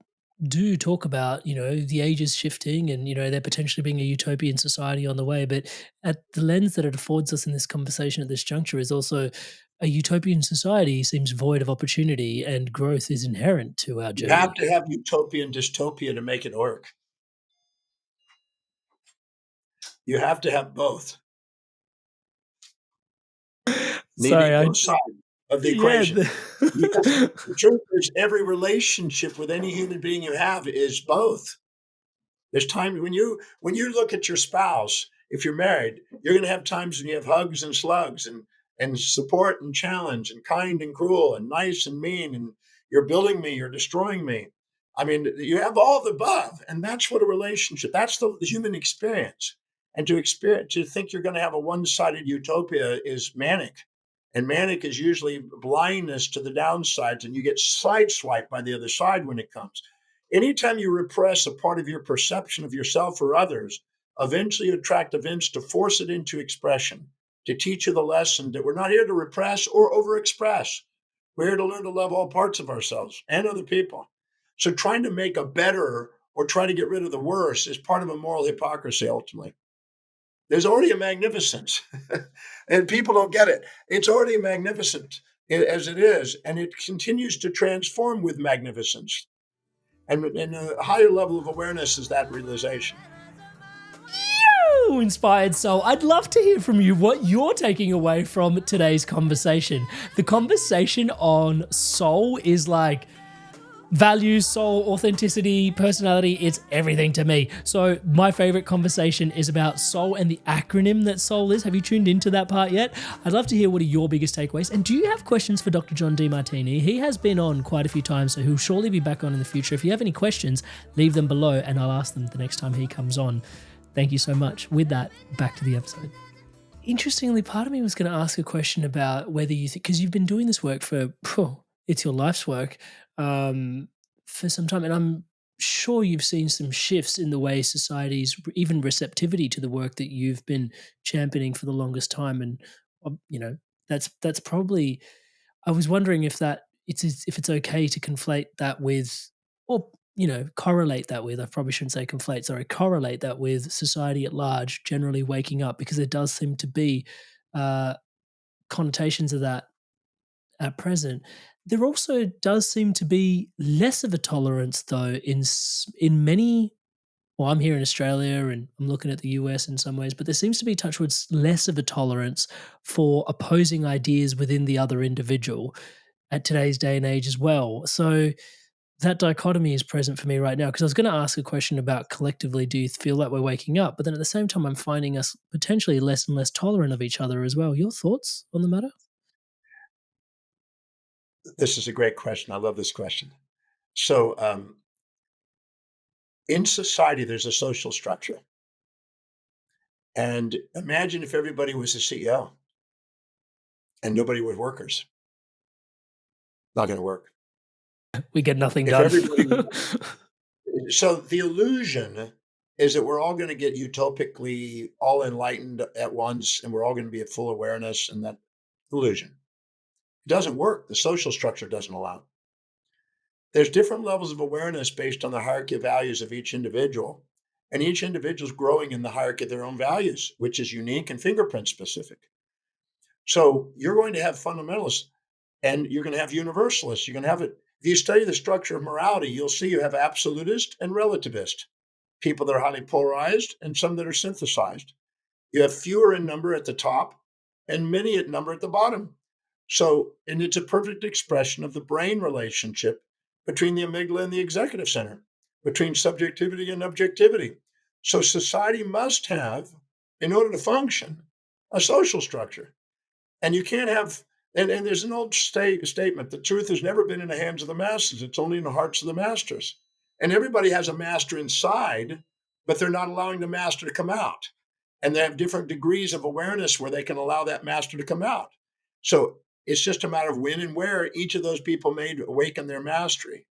do talk about, the ages shifting and, there potentially being a utopian society on the way. But at the lens that it affords us in this conversation at this juncture is also a utopian society seems void of opportunity and growth is inherent to our journey. You have to have utopia and dystopia to make it work. You have to have both. Needing both sides of the equation. Because the truth is, every relationship with any human being you have is both. There's times when you look at your spouse, if you're married, you're going to have times when you have hugs and slugs and support and challenge and kind and cruel and nice and mean and you're building me, you're destroying me. I mean, you have all the above, and that's what a relationship. That's the human experience. And to think you're going to have a one-sided utopia is manic, and manic is usually blindness to the downsides, and you get sideswiped by the other side when it comes. Anytime you repress a part of your perception of yourself or others, eventually you attract events to force it into expression, to teach you the lesson that we're not here to repress or overexpress. We're here to learn to love all parts of ourselves and other people. So trying to make a better or try to get rid of the worse is part of a moral hypocrisy, ultimately. There's already a magnificence, and people don't get it. It's already magnificent as it is, and it continues to transform with magnificence. And a higher level of awareness is that realization. You inspired soul. I'd love to hear from you what you're taking away from today's conversation. The conversation on soul is like values, soul, authenticity, personality. It's everything to me. So my favorite conversation is about soul and the acronym that soul is. Have you tuned into that part yet? I'd love to hear what are your biggest takeaways. And do you have questions for Dr. John DeMartini? He has been on quite a few times, so he'll surely be back on in the future. If you have any questions, leave them below and I'll ask them the next time he comes on. Thank you so much. With that, back to the episode. Interestingly, part of me was going to ask a question about whether you think, because you've been doing this work for, it's your life's work, for some time, and I'm sure you've seen some shifts in the way society's even receptivity to the work that you've been championing for the longest time. And that's probably. I was wondering if it's okay to conflate that with, or correlate that with. I probably shouldn't say conflate. Sorry, correlate that with society at large generally waking up, because there does seem to be connotations of that at present. There also does seem to be less of a tolerance, though, in many. Well, I'm here in Australia and I'm looking at the US in some ways, but there seems to be touchwards less of a tolerance for opposing ideas within the other individual at today's day and age as well. So that dichotomy is present for me right now, because I was going to ask a question about collectively, do you feel that we're waking up? But then at the same time, I'm finding us potentially less and less tolerant of each other as well. Your thoughts on the matter? This is a great question. I love this question. So in society, there's a social structure. And imagine if everybody was a CEO and nobody was workers. Not going to work. We get nothing If done. everybody, so the illusion is that we're all going to get utopically all enlightened at once, and we're all going to be at full awareness, and that illusion. It doesn't work. The social structure doesn't allow it. There's different levels of awareness based on the hierarchy of values of each individual, and each individual is growing in the hierarchy of their own values, which is unique and fingerprint specific. So you're going to have fundamentalists, and you're going to have universalists. You're going to have it. If you study the structure of morality, you'll see you have absolutist and relativist, people that are highly polarized and some that are synthesized. You have fewer in number at the top and many at number at the bottom. So, and it's a perfect expression of the brain relationship between the amygdala and the executive center, between subjectivity and objectivity. So society must have, in order to function, a social structure. And you can't have, and there's an old statement, the truth has never been in the hands of the masses, it's only in the hearts of the masters. And everybody has a master inside, but they're not allowing the master to come out. And they have different degrees of awareness where they can allow that master to come out. So it's just a matter of when and where each of those people may awaken their mastery.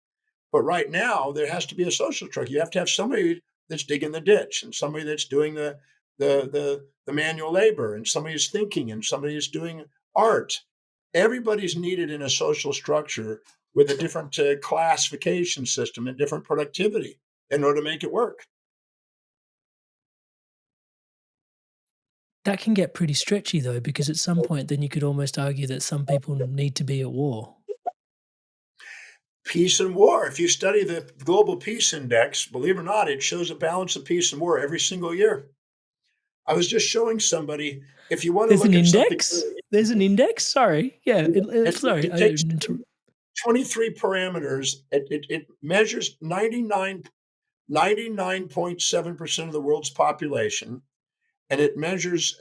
But right now, there has to be a social structure. You have to have somebody that's digging the ditch, and somebody that's doing the manual labor, and somebody who's thinking, and somebody who's doing art. Everybody's needed in a social structure with a different classification system and different productivity in order to make it work. That can get pretty stretchy, though, because at some point then you could almost argue that some people need to be at war. Peace and war. If you study the Global Peace Index, believe it or not, it shows a balance of peace and war every single year. I was just showing somebody, if you want to There's look an at index? something, There's an index? Sorry. Yeah. Sorry. it takes 23 parameters. It measures 99 99.7% of the world's population, and it measures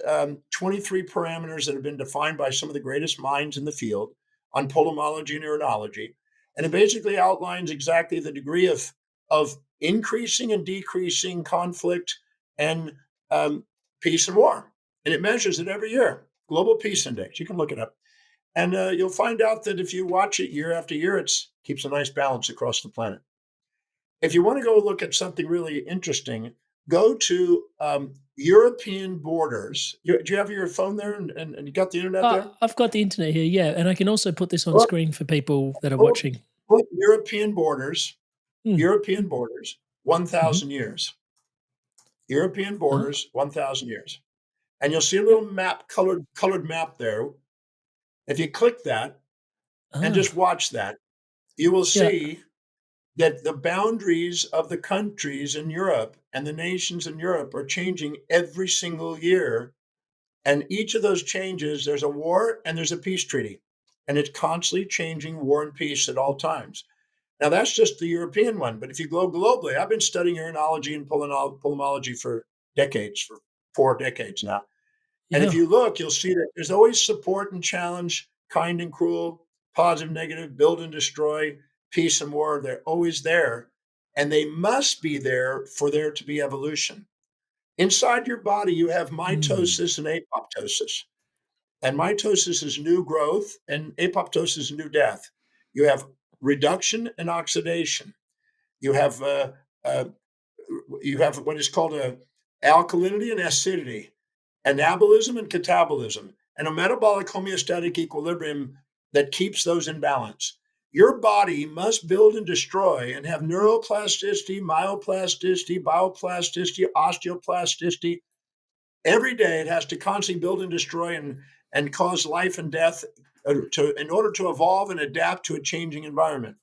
23 parameters that have been defined by some of the greatest minds in the field on pulmonology and neurology. And it basically outlines exactly the degree of increasing and decreasing conflict and peace and war. And it measures it every year. Global Peace Index. You can look it up. And you'll find out that if you watch it year after year, it keeps a nice balance across the planet. If you want to go look at something really interesting, go to European borders. Do you have your phone there and you got the internet there? I've got the internet here, yeah. And I can also put this on Well, screen for people that are watching. Put European borders, European borders, 1,000 years. European borders, 1,000 years. And you'll see a little map, colored map there. If you click that and just watch that, you will see that the boundaries of the countries in Europe and the nations in Europe are changing every single year. And each of those changes, there's a war and there's a peace treaty. And it's constantly changing war and peace at all times. Now, that's just the European one. But if you go globally, I've been studying urinology and pulmonology for decades, for 4 decades now. And if you look, you'll see that there's always support and challenge, kind and cruel, positive, negative, build and destroy, peace and war. They're always there. And they must be there for there to be evolution. Inside your body, you have mitosis and apoptosis. And mitosis is new growth, and apoptosis is new death. You have reduction and oxidation. You have what is called a alkalinity and acidity, anabolism and catabolism, and a metabolic homeostatic equilibrium that keeps those in balance. Your body must build and destroy and have neuroplasticity, myoplasticity, bioplasticity, osteoplasticity. Every day it has to constantly build and destroy and cause life and death in order to evolve and adapt to a changing environment.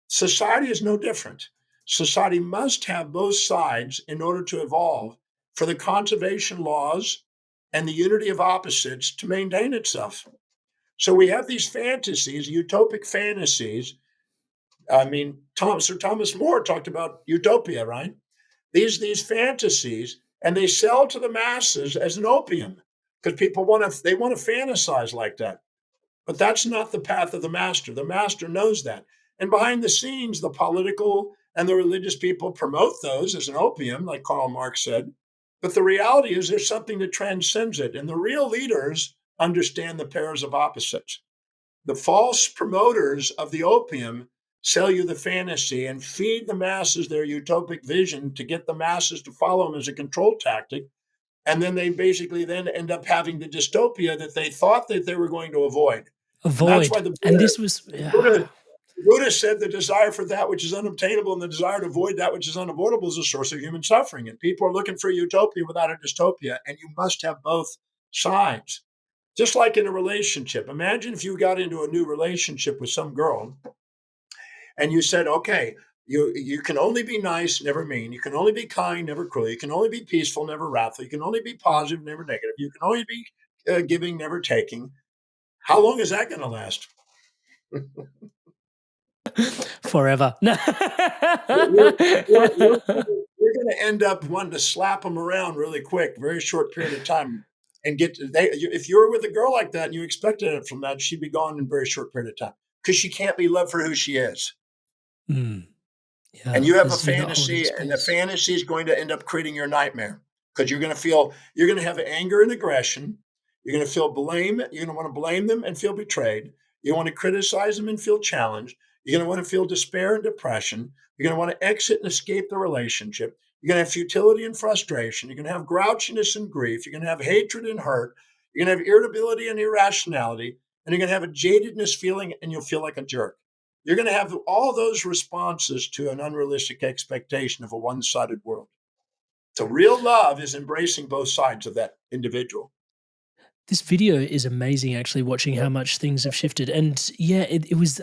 Society is no different. Society must have both sides in order to evolve for the conservation laws and the unity of opposites to maintain itself. So we have these fantasies, utopic fantasies. I mean, Sir Thomas More talked about utopia, right? These fantasies, and they sell to the masses as an opium because people want to fantasize like that. But that's not the path of the master. The master knows that. And behind the scenes, the political and the religious people promote those as an opium, like Karl Marx said. But the reality is there's something that transcends it. And the real leaders understand the pairs of opposites. The false promoters of the opium sell you the fantasy and feed the masses their utopic vision to get the masses to follow them as a control tactic. And then they basically then end up having the dystopia that they thought that they were going to avoid. And that's why the Buddha, and this was Buddha said the desire for that which is unobtainable and the desire to avoid that which is unavoidable is a source of human suffering. And people are looking for a utopia without a dystopia, and you must have both sides. Just like in a relationship. Imagine if you got into a new relationship with some girl and you said, okay, you can only be nice, never mean. You can only be kind, never cruel. You can only be peaceful, never wrathful. You can only be positive, never negative. You can only be giving, never taking. How long is that going to last? Forever. You're going to end up wanting to slap them around really quick, very short period of time. And if you were with a girl like that and you expected it from that, she'd be gone in a very short period of time because she can't be loved for who she is. Yeah, and you have a fantasy, and the fantasy is going to end up creating your nightmare because you're going to have anger and aggression. You're going to feel blame. You're going to want to blame them and feel betrayed. You want to criticize them and feel challenged. You're going to want to feel despair and depression. You're going to want to exit and escape the relationship. You're going to have futility and frustration. You're going to have grouchiness and grief. You're going to have hatred and hurt. You're going to have irritability and irrationality. And you're going to have a jadedness feeling, and you'll feel like a jerk. You're going to have all those responses to an unrealistic expectation of a one-sided world. So real love is embracing both sides of that individual. This video is amazing, actually, watching how much things have shifted. And yeah, it was,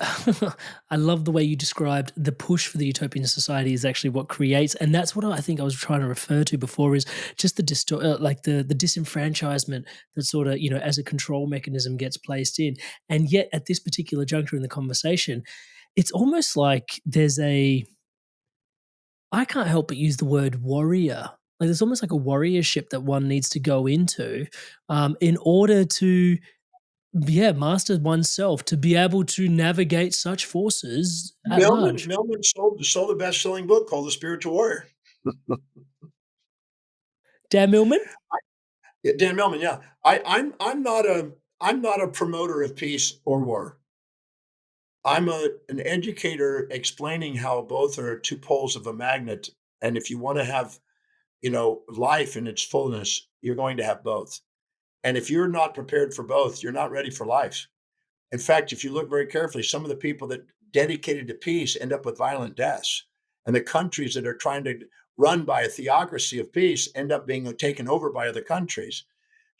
I love the way you described the push for the utopian society is actually what creates. And that's what I think I was trying to refer to before is just the disenfranchisement that sort of, as a control mechanism gets placed in. And yet at this particular juncture in the conversation, it's almost like there's I can't help but use the word warrior. Like there's almost like a warriorship that one needs to go into in order to, master oneself to be able to navigate such forces at large. Millman sold a best-selling book called The Spiritual Warrior. Dan Millman? Yeah, Dan Millman, yeah. I'm not a promoter of peace or war. I'm an educator explaining how both are two poles of a magnet, and if you want to have, life in its fullness, you're going to have both. And if you're not prepared for both, you're not ready for life. In fact, if you look very carefully, some of the people that dedicated to peace end up with violent deaths. And the countries that are trying to run by a theocracy of peace end up being taken over by other countries.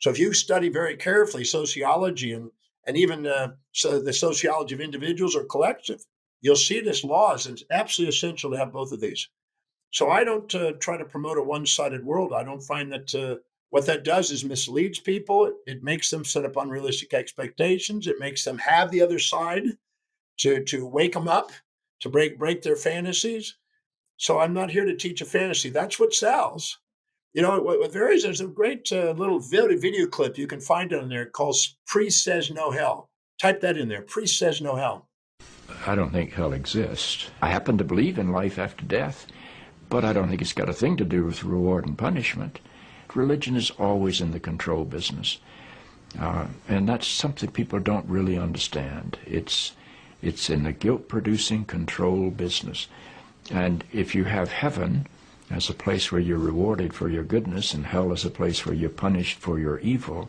So if you study very carefully sociology and even so the sociology of individuals or collective, you'll see this law is it's absolutely essential to have both of these. So I don't try to promote a one-sided world. I don't find that what that does is misleads people. It makes them set up unrealistic expectations. It makes them have the other side to wake them up, to break their fantasies. So I'm not here to teach a fantasy. That's what sells. What varies, there's a great little video clip you can find on there called Priest Says No Hell. Type that in there. Priest Says No Hell. I don't think hell exists. I happen to believe in life after death, but I don't think it's got a thing to do with reward and punishment. Religion is always in the control business. And that's something people don't really understand. It's in the guilt-producing control business. And if you have heaven as a place where you're rewarded for your goodness and hell as a place where you're punished for your evil,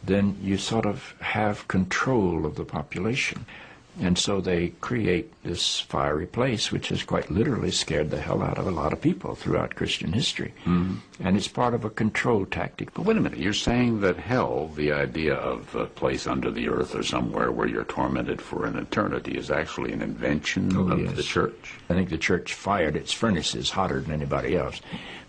then you sort of have control of the population. And so they create this fiery place, which has quite literally scared the hell out of a lot of people throughout Christian history. Mm-hmm. And it's part of a control tactic. But wait a minute, you're saying that hell, the idea of a place under the earth or somewhere where you're tormented for an eternity, is actually an invention of the church? I think the church fired its furnaces hotter than anybody else.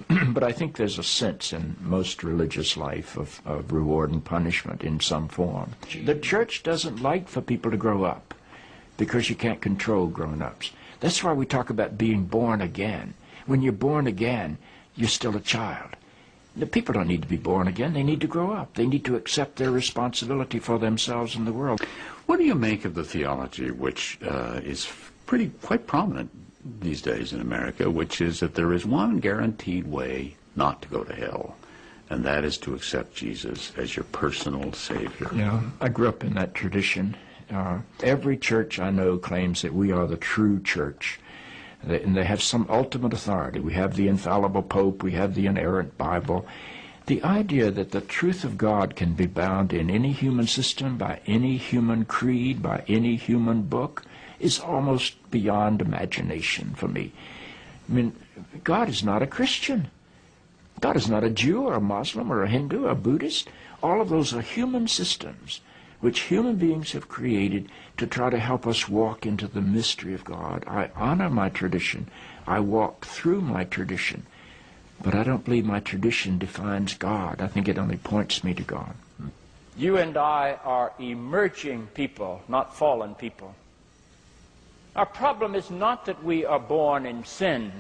But I think there's a sense in most religious life of reward and punishment in some form. The church doesn't like for people to grow up, because you can't control grown-ups. That's why we talk about being born again. When you're born again, you're still a child. The people don't need to be born again. They need to grow up. They need to accept their responsibility for themselves and the world. What do you make of the theology, which is quite prominent these days in America, which is that there is one guaranteed way not to go to hell, and that is to accept Jesus as your personal Savior? Yeah, I grew up in that tradition. Every church I know claims that we are the true church, and they have some ultimate authority. We have the infallible Pope, we have the inerrant Bible. The idea that the truth of God can be bound in any human system, by any human creed, by any human book, is almost beyond imagination for me. I mean, God is not a Christian. God is not a Jew or a Muslim or a Hindu or a Buddhist. All of those are human systems which human beings have created to try to help us walk into the mystery of God. I honor my tradition. I walk through my tradition. But I don't believe my tradition defines God. I think it only points me to God. You and I are emerging people, not fallen people. Our problem is not that we are born in sin.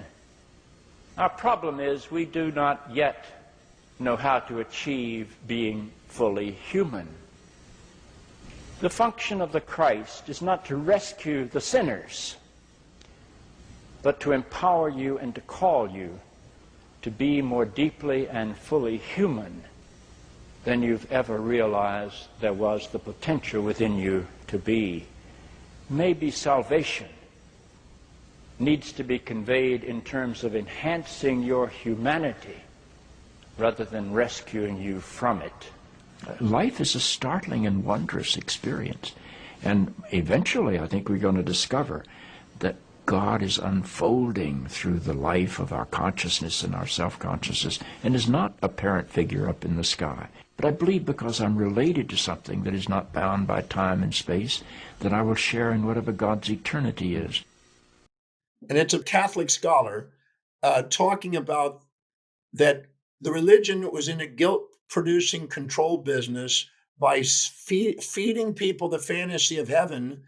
Our problem is we do not yet know how to achieve being fully human. The function of the Christ is not to rescue the sinners, but to empower you and to call you to be more deeply and fully human than you've ever realized there was the potential within you to be. Maybe salvation needs to be conveyed in terms of enhancing your humanity rather than rescuing you from it. Life is a startling and wondrous experience. And eventually, I think we're going to discover that God is unfolding through the life of our consciousness and our self-consciousness and is not a parent figure up in the sky. But I believe because I'm related to something that is not bound by time and space, that I will share in whatever God's eternity is. And it's a Catholic scholar talking about that the religion was in a guilt-producing control business by feeding people the fantasy of heaven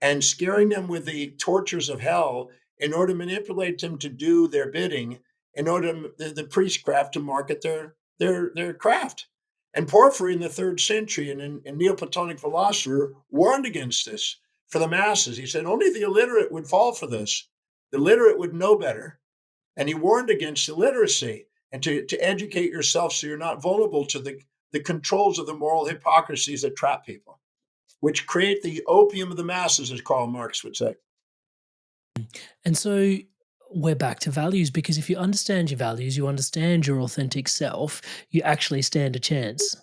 and scaring them with the tortures of hell in order to manipulate them to do their bidding, in order the priestcraft to market their craft. And Porphyry in the 3rd century, and Neoplatonic philosopher, warned against this for the masses. He said only the illiterate would fall for this. The literate would know better. And he warned against illiteracy and to educate yourself so you're not vulnerable to the controls of the moral hypocrisies that trap people, which create the opium of the masses, as Karl Marx would say. And so we're back to values, because if you understand your values, you understand your authentic self, you actually stand a chance.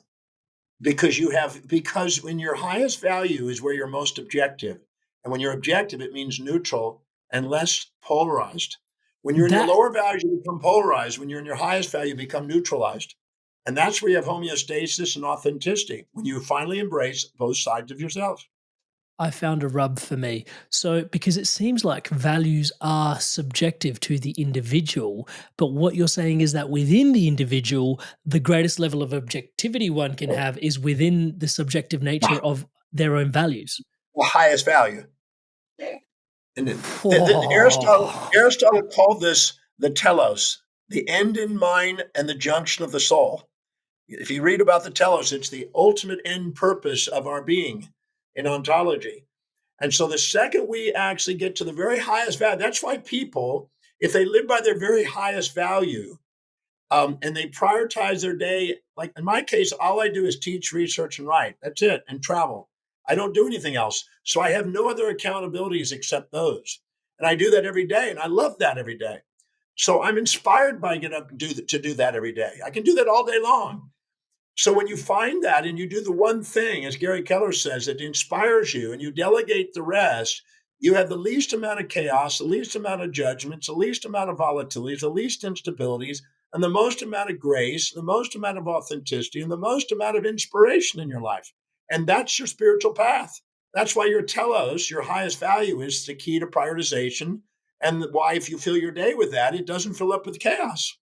Because when your highest value is where you're most objective. And when you're objective, it means neutral and less polarized. When you're in your lower values, you become polarized. When you're in your highest value, you become neutralized. And that's where you have homeostasis and authenticity, when you finally embrace both sides of yourself. I found a rub for me. So, because it seems like values are subjective to the individual, but what you're saying is that within the individual, the greatest level of objectivity one can have is within the subjective nature of their own values. The highest value. And Aristotle called this the telos, the end in mind and the junction of the soul. If you read about the telos, it's the ultimate end purpose of our being in ontology. And so the second we actually get to the very highest value, that's why people, if they live by their very highest value, and they prioritize their day, like in my case, all I do is teach, research, and write. That's it, and travel. I don't do anything else. So I have no other accountabilities except those. And I do that every day, and I love that every day. So I'm inspired by getting up and to do that every day. I can do that all day long. So when you find that and you do the one thing, as Gary Keller says, that inspires you, and you delegate the rest, you have the least amount of chaos, the least amount of judgments, the least amount of volatilities, the least instabilities, and the most amount of grace, the most amount of authenticity, and the most amount of inspiration in your life. And that's your spiritual path. That's why your telos, your highest value, is the key to prioritization, and why, if you fill your day with that, it doesn't fill up with chaos.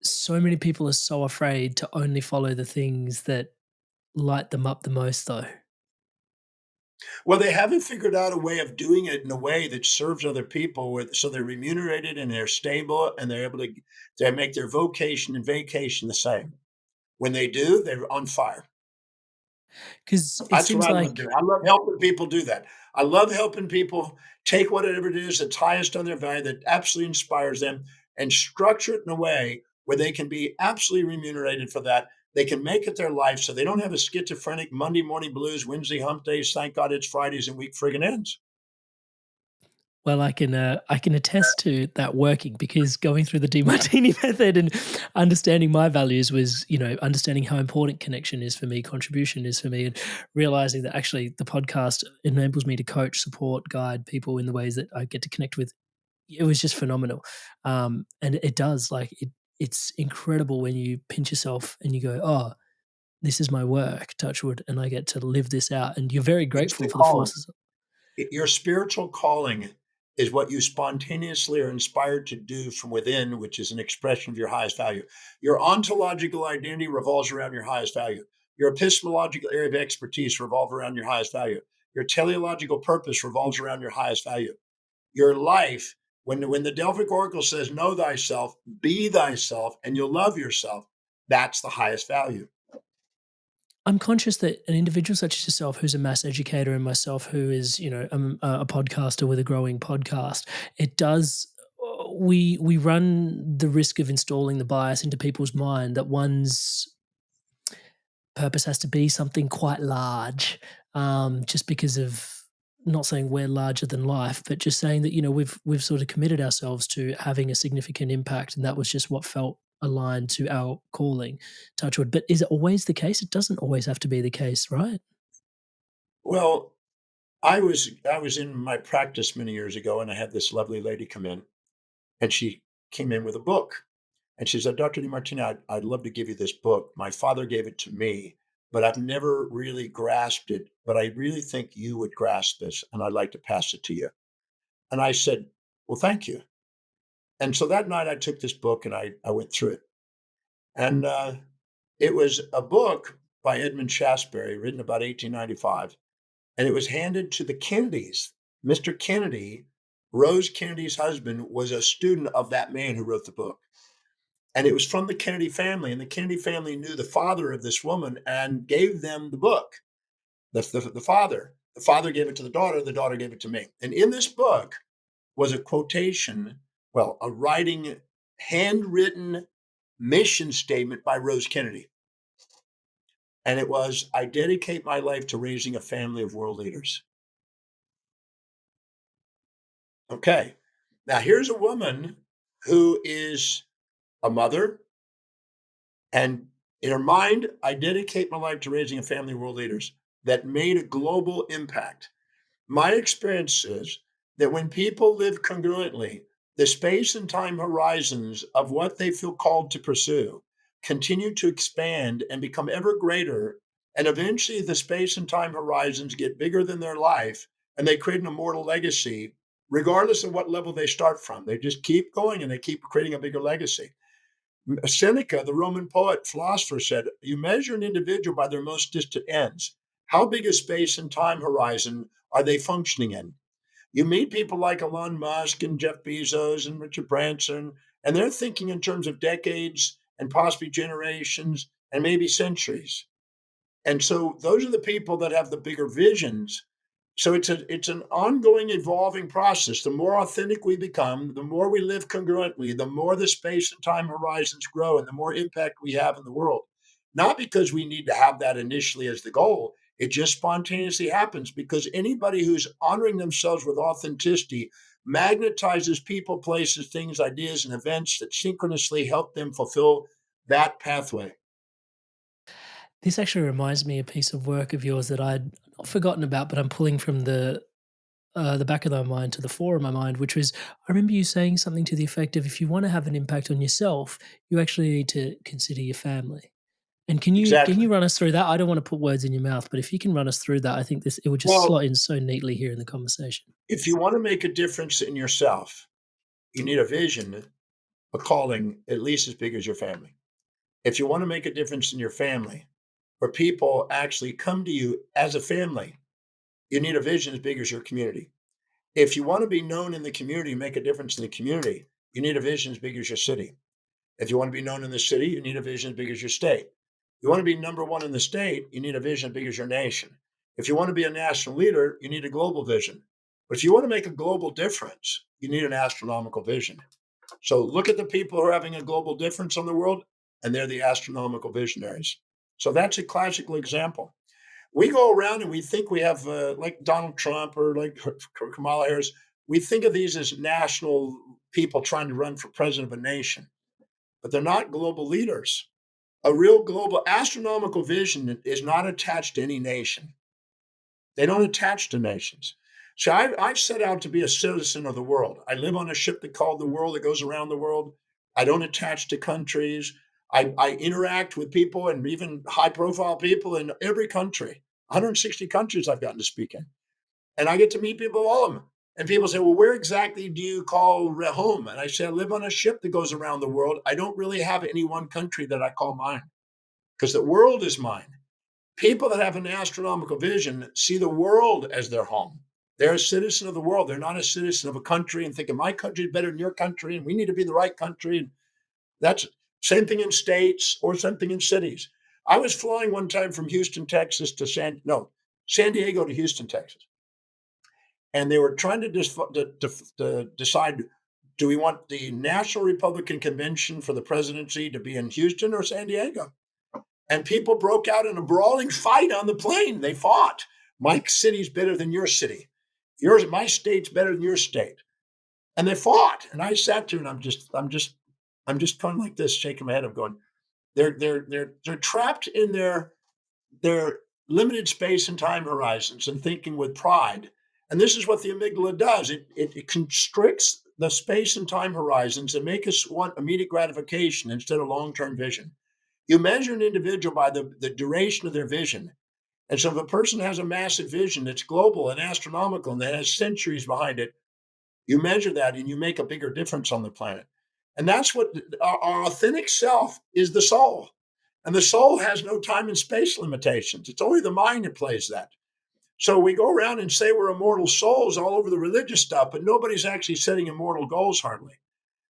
So many people are so afraid to only follow the things that light them up the most, though. Well, they haven't figured out a way of doing it in a way that serves other people, so they're remunerated and they're stable and they're able to make their vocation and vacation the same. When they do, they're on fire. Because it That's what seems I love like doing. I love helping people do that. I love helping people take whatever it is that's highest on their value, that absolutely inspires them, and structure it in a way where they can be absolutely remunerated for that. They can make it their life so they don't have a schizophrenic Monday morning blues, Wednesday hump days, thank God it's Fridays, and week friggin' ends. well, I can attest to that working, because going through the DeMartini method and understanding my values was, understanding how important connection is for me, contribution is for me, and realizing that actually the podcast enables me to coach, support, guide people in the ways that I get to connect with. It was just phenomenal, and it does, like, it's incredible when you pinch yourself and you go, oh, this is my work, touch wood, and I get to live this out, and you're very It's grateful the for the calling. forces. Your spiritual calling is what you spontaneously are inspired to do from within, which is an expression of your highest value. Your ontological identity revolves around your highest value. Your epistemological area of expertise revolves around your highest value. Your teleological purpose revolves around your highest value. Your life, when the Delphic Oracle says, know thyself, be thyself, and you'll love yourself, that's the highest value. I'm conscious that an individual such as yourself, who's a mass educator, and myself, who is, a podcaster with a growing podcast, it does. We run the risk of installing the bias into people's mind that one's purpose has to be something quite large, just because of, not saying we're larger than life, but just saying that we've sort of committed ourselves to having a significant impact, and that was just what felt aligned to our calling, touchwood. But is it always the case? It doesn't always have to be the case, right? Well, I was in my practice many years ago, and I had this lovely lady come in, and she came in with a book. And she said, Dr. DeMartini, I'd love to give you this book. My father gave it to me, but I've never really grasped it. But I really think you would grasp this, and I'd like to pass it to you. And I said, well, thank you. And so that night I took this book and I went through it. And it was a book by Edmund Shaftesbury, written about 1895. and it was handed to the Kennedys. Mr. Kennedy, Rose Kennedy's husband, was a student of that man who wrote the book. And it was from the Kennedy family, and the Kennedy family knew the father of this woman and gave them the book. The father gave it to the daughter gave it to me. And in this book was a quotation, well, a writing, handwritten mission statement by Rose Kennedy. And it was, I dedicate my life to raising a family of world leaders. Okay. Now here's a woman who is a mother, and in her mind, I dedicate my life to raising a family of world leaders that made a global impact. My experience is that when people live congruently, the space and time horizons of what they feel called to pursue continue to expand and become ever greater. And eventually, the space and time horizons get bigger than their life, and they create an immortal legacy, regardless of what level they start from. They just keep going and they keep creating a bigger legacy. Seneca, the Roman poet, philosopher, said, you measure an individual by their most distant ends. How big a space and time horizon are they functioning in? You meet people like Elon Musk and Jeff Bezos and Richard Branson, and they're thinking in terms of decades and possibly generations and maybe centuries. And so those are the people that have the bigger visions. So it's an ongoing, evolving process. The more authentic we become, the more we live congruently, the more the space and time horizons grow, and the more impact we have in the world. Not because we need to have that initially as the goal. It just spontaneously happens because anybody who's honoring themselves with authenticity magnetizes people, places, things, ideas, and events that synchronously help them fulfill that pathway. This actually reminds me of a piece of work of yours that I'd not forgotten about, but I'm pulling from the back of my mind to the fore of my mind, which was I remember you saying something to the effect of if you want to have an impact on yourself, you actually need to consider your family. And can Exactly. you run us through that? I don't want to put words in your mouth, but if you can run us through that, I think it would just Well, slot in so neatly here in the conversation. if you want to make a difference in yourself, you need a vision, a calling at least as big as your family. If you want to make a difference in your family, where people actually come to you as a family, you need a vision as big as your community. If you want to be known in the community, make a difference in the community, you need a vision as big as your city. If you want to be known in the city, you need a vision as big as your state. You want to be number one in the state, you need a vision as big as your nation. If you want to be a national leader, you need a global vision. But if you want to make a global difference, you need an astronomical vision. So look at the people who are having a global difference on the world, and they're the astronomical visionaries. So that's a classical example. We go around and we think we have, like Donald Trump or like Kamala Harris, we think of these as national people trying to run for president of a nation, but they're not global leaders. A real global astronomical vision is not attached to any nation. They don't attach to nations. So I've set out to be a citizen of the world. I live on a ship that called the world that goes around the world. I don't attach to countries. I interact with people and even high profile people in every country. 160 countries I've gotten to speak in. And I get to meet people, all of them. And people say, well, where exactly do you call home? And I say, I live on a ship that goes around the world. I don't really have any one country that I call mine because the world is mine. People that have an astronomical vision see the world as their home. They're a citizen of the world. They're not a citizen of a country and thinking my country is better than your country and we need to be the right country. And that's same thing in states or something in cities. I was flying one time from Houston, Texas to San Diego to Houston, Texas. And they were trying to decide, do we want the National Republican Convention for the presidency to be in Houston or San Diego? And people broke out in a brawling fight on the plane. They fought. My city's better than your city. My state's better than your state. And they fought. And I sat there and I'm just kind of like this, shaking my head. I'm going, they're trapped in their limited space and time horizons and thinking with pride. And this is what the amygdala does. It constricts the space and time horizons and make us want immediate gratification instead of long-term vision. You measure an individual by the duration of their vision. And so if a person has a massive vision that's global and astronomical and that has centuries behind it, you measure that and you make a bigger difference on the planet. And that's what our authentic self is, the soul. And the soul has no time and space limitations. It's only the mind that plays that. So we go around and say we're immortal souls all over the religious stuff, but nobody's actually setting immortal goals hardly.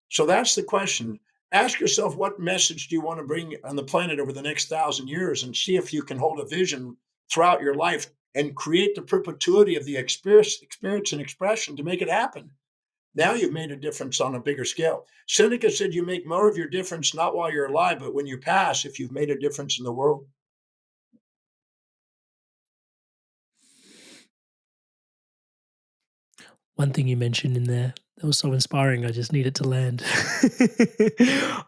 So that's the question. Ask yourself, what message do you want to bring on the planet over the next 1,000 years, and see if you can hold a vision throughout your life and create the perpetuity of the experience and expression to make it happen. Now you've made a difference on a bigger scale. Seneca said you make more of your difference not while you're alive, but when you pass, if you've made a difference in the world. One thing you mentioned in there that was so inspiring, I just needed to land.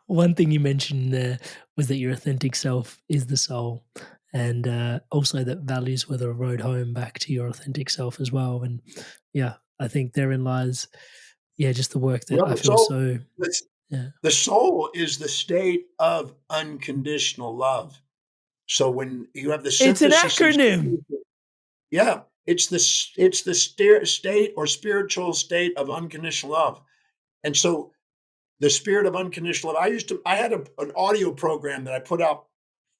One thing you mentioned there was that your authentic self is the soul, and also that values were the road home back to your authentic self as well. And yeah, I think therein lies, yeah, just the work that Well, I feel so. Yeah. the soul is the state of unconditional love. So when you have the It's an synthesis of acronym. yeah, it's the state or spiritual state of unconditional love. And so the spirit of unconditional love. I had an audio program that I put out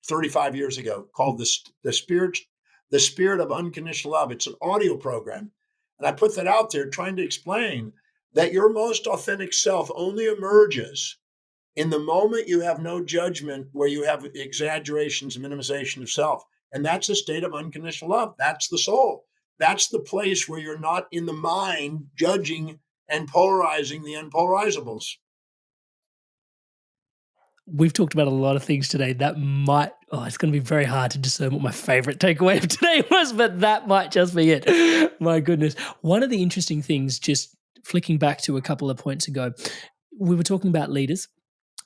35 years ago called the spirit of unconditional love. It's an audio program. And I put that out there trying to explain that your most authentic self only emerges in the moment you have no judgment, where you have exaggerations and minimization of self. And that's a state of unconditional love. That's the soul. That's the place where you're not in the mind judging and polarizing the unpolarizables. We've talked about a lot of things today that might, it's going to be very hard to discern what my favorite takeaway of today was, but that might just be it. My goodness. One of the interesting things, just flicking back to a couple of points ago, we were talking about leaders.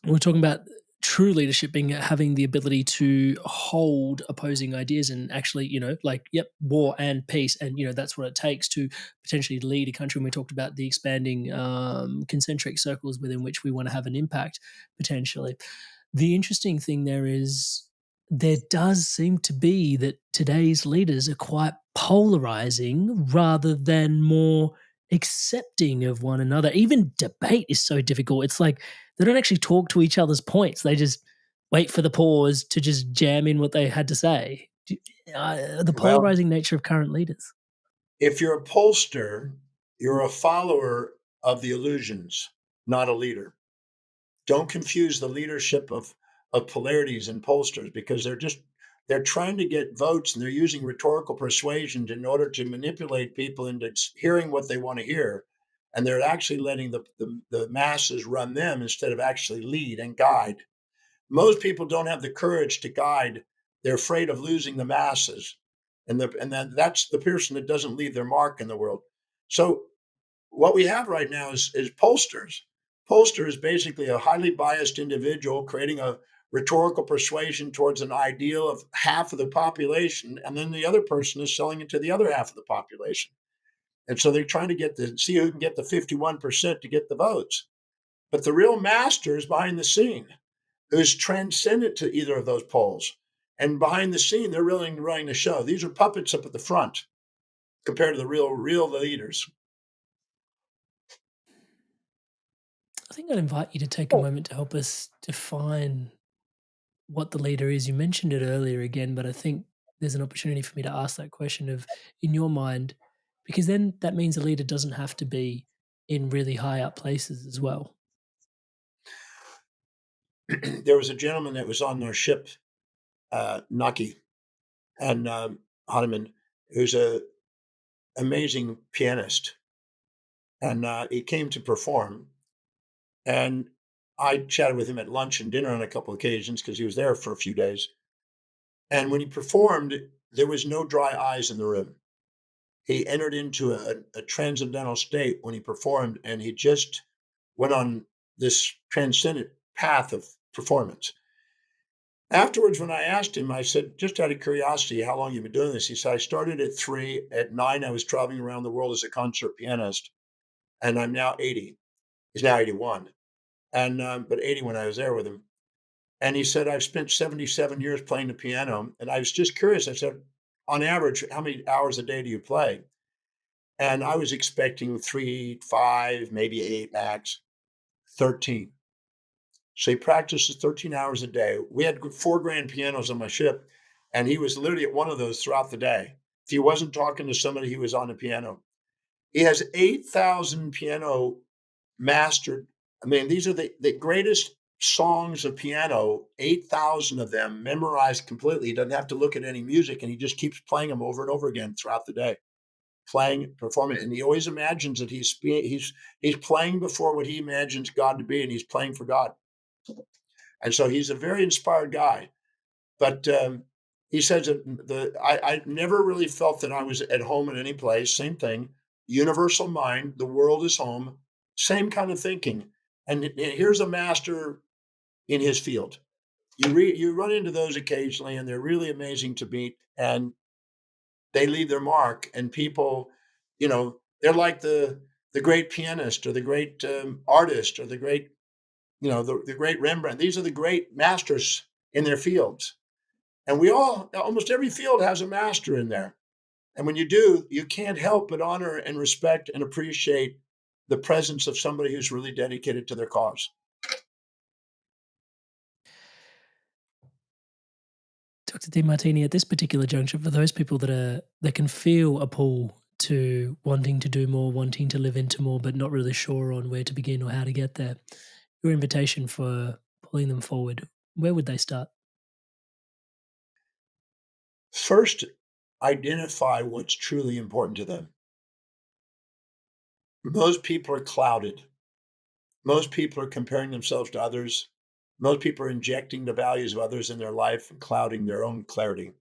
We were talking about true leadership being having the ability to hold opposing ideas and actually, war and peace. And, that's what it takes to potentially lead a country. And we talked about the expanding concentric circles within which we want to have an impact potentially. The interesting thing there is there does seem to be that today's leaders are quite polarizing rather than more accepting of one another. Even debate is so difficult. It's like they don't actually talk to each other's points. They just wait for the pause to just jam in what they had to say. The Well, polarizing nature of current leaders. if you're a pollster, you're a follower of the illusions, not a leader. Don't confuse the leadership of polarities and pollsters, because they're trying to get votes, and they're using rhetorical persuasion in order to manipulate people into hearing what they want to hear. And they're actually letting the masses run them instead of actually lead and guide. Most people don't have the courage to guide. They're afraid of losing the masses. And that's the person that doesn't leave their mark in the world. So what we have right now is pollsters. Pollster is basically a highly biased individual creating a rhetorical persuasion towards an ideal of half of the population, and then the other person is selling it to the other half of the population. And so they're trying to see who can get the 51% to get the votes. But the real master is behind the scene, who's transcendent to either of those poles. And behind the scene, they're really running the show. These are puppets up at the front compared to the real leaders. I think I'd invite you to take a moment to help us define what the leader is. You mentioned it earlier again, but I think there's an opportunity for me to ask that question of, in your mind, because then that means a leader doesn't have to be in really high up places as well. There was a gentleman that was on our ship, Naki, and Hahnemann, who's a amazing pianist, and he came to perform, and I chatted with him at lunch and dinner on a couple of occasions because he was there for a few days. And when he performed, there was no dry eyes in the room. He entered into a transcendental state when he performed, and he just went on this transcendent path of performance. Afterwards, when I asked him, I said, just out of curiosity, how long you been doing this? He said, I started at 3. At 9, I was traveling around the world as a concert pianist, and I'm now 80. He's now 81, and but 80 when I was there with him. And he said, I've spent 77 years playing the piano. And I was just curious. I said, on average, how many hours a day do you play? And I was expecting 3, 5, maybe 8 max, 13. So he practices 13 hours a day. We had 4 grand pianos on my ship, and he was literally at one of those throughout the day, if he wasn't talking to somebody who was on a piano. He has 8,000 piano mastered. I mean, these are the greatest songs of piano, 8,000 of them memorized completely. He doesn't have to look at any music, and he just keeps playing them over and over again throughout the day, playing, performing. And he always imagines that he's playing before what he imagines God to be, and he's playing for God. And so he's a very inspired guy. But he says that I never really felt that I was at home in any place. Same thing. Universal mind, the world is home. Same kind of thinking. And here's a master in his field. You run into those occasionally, and they're really amazing to meet. And they leave their mark. And people, they're like the great pianist or the great artist or the great, the great Rembrandt. These are the great masters in their fields. And almost every field has a master in there. And when you do, you can't help but honor and respect and appreciate the presence of somebody who's really dedicated to their cause. Dr. DeMartini, at this particular juncture, for those people that can feel a pull to wanting to do more, wanting to live into more, but not really sure on where to begin or how to get there, your invitation for pulling them forward, where would they start? First, identify what's truly important to them. Most people are clouded. Most people are comparing themselves to others. Most people are injecting the values of others in their life and clouding their own clarity.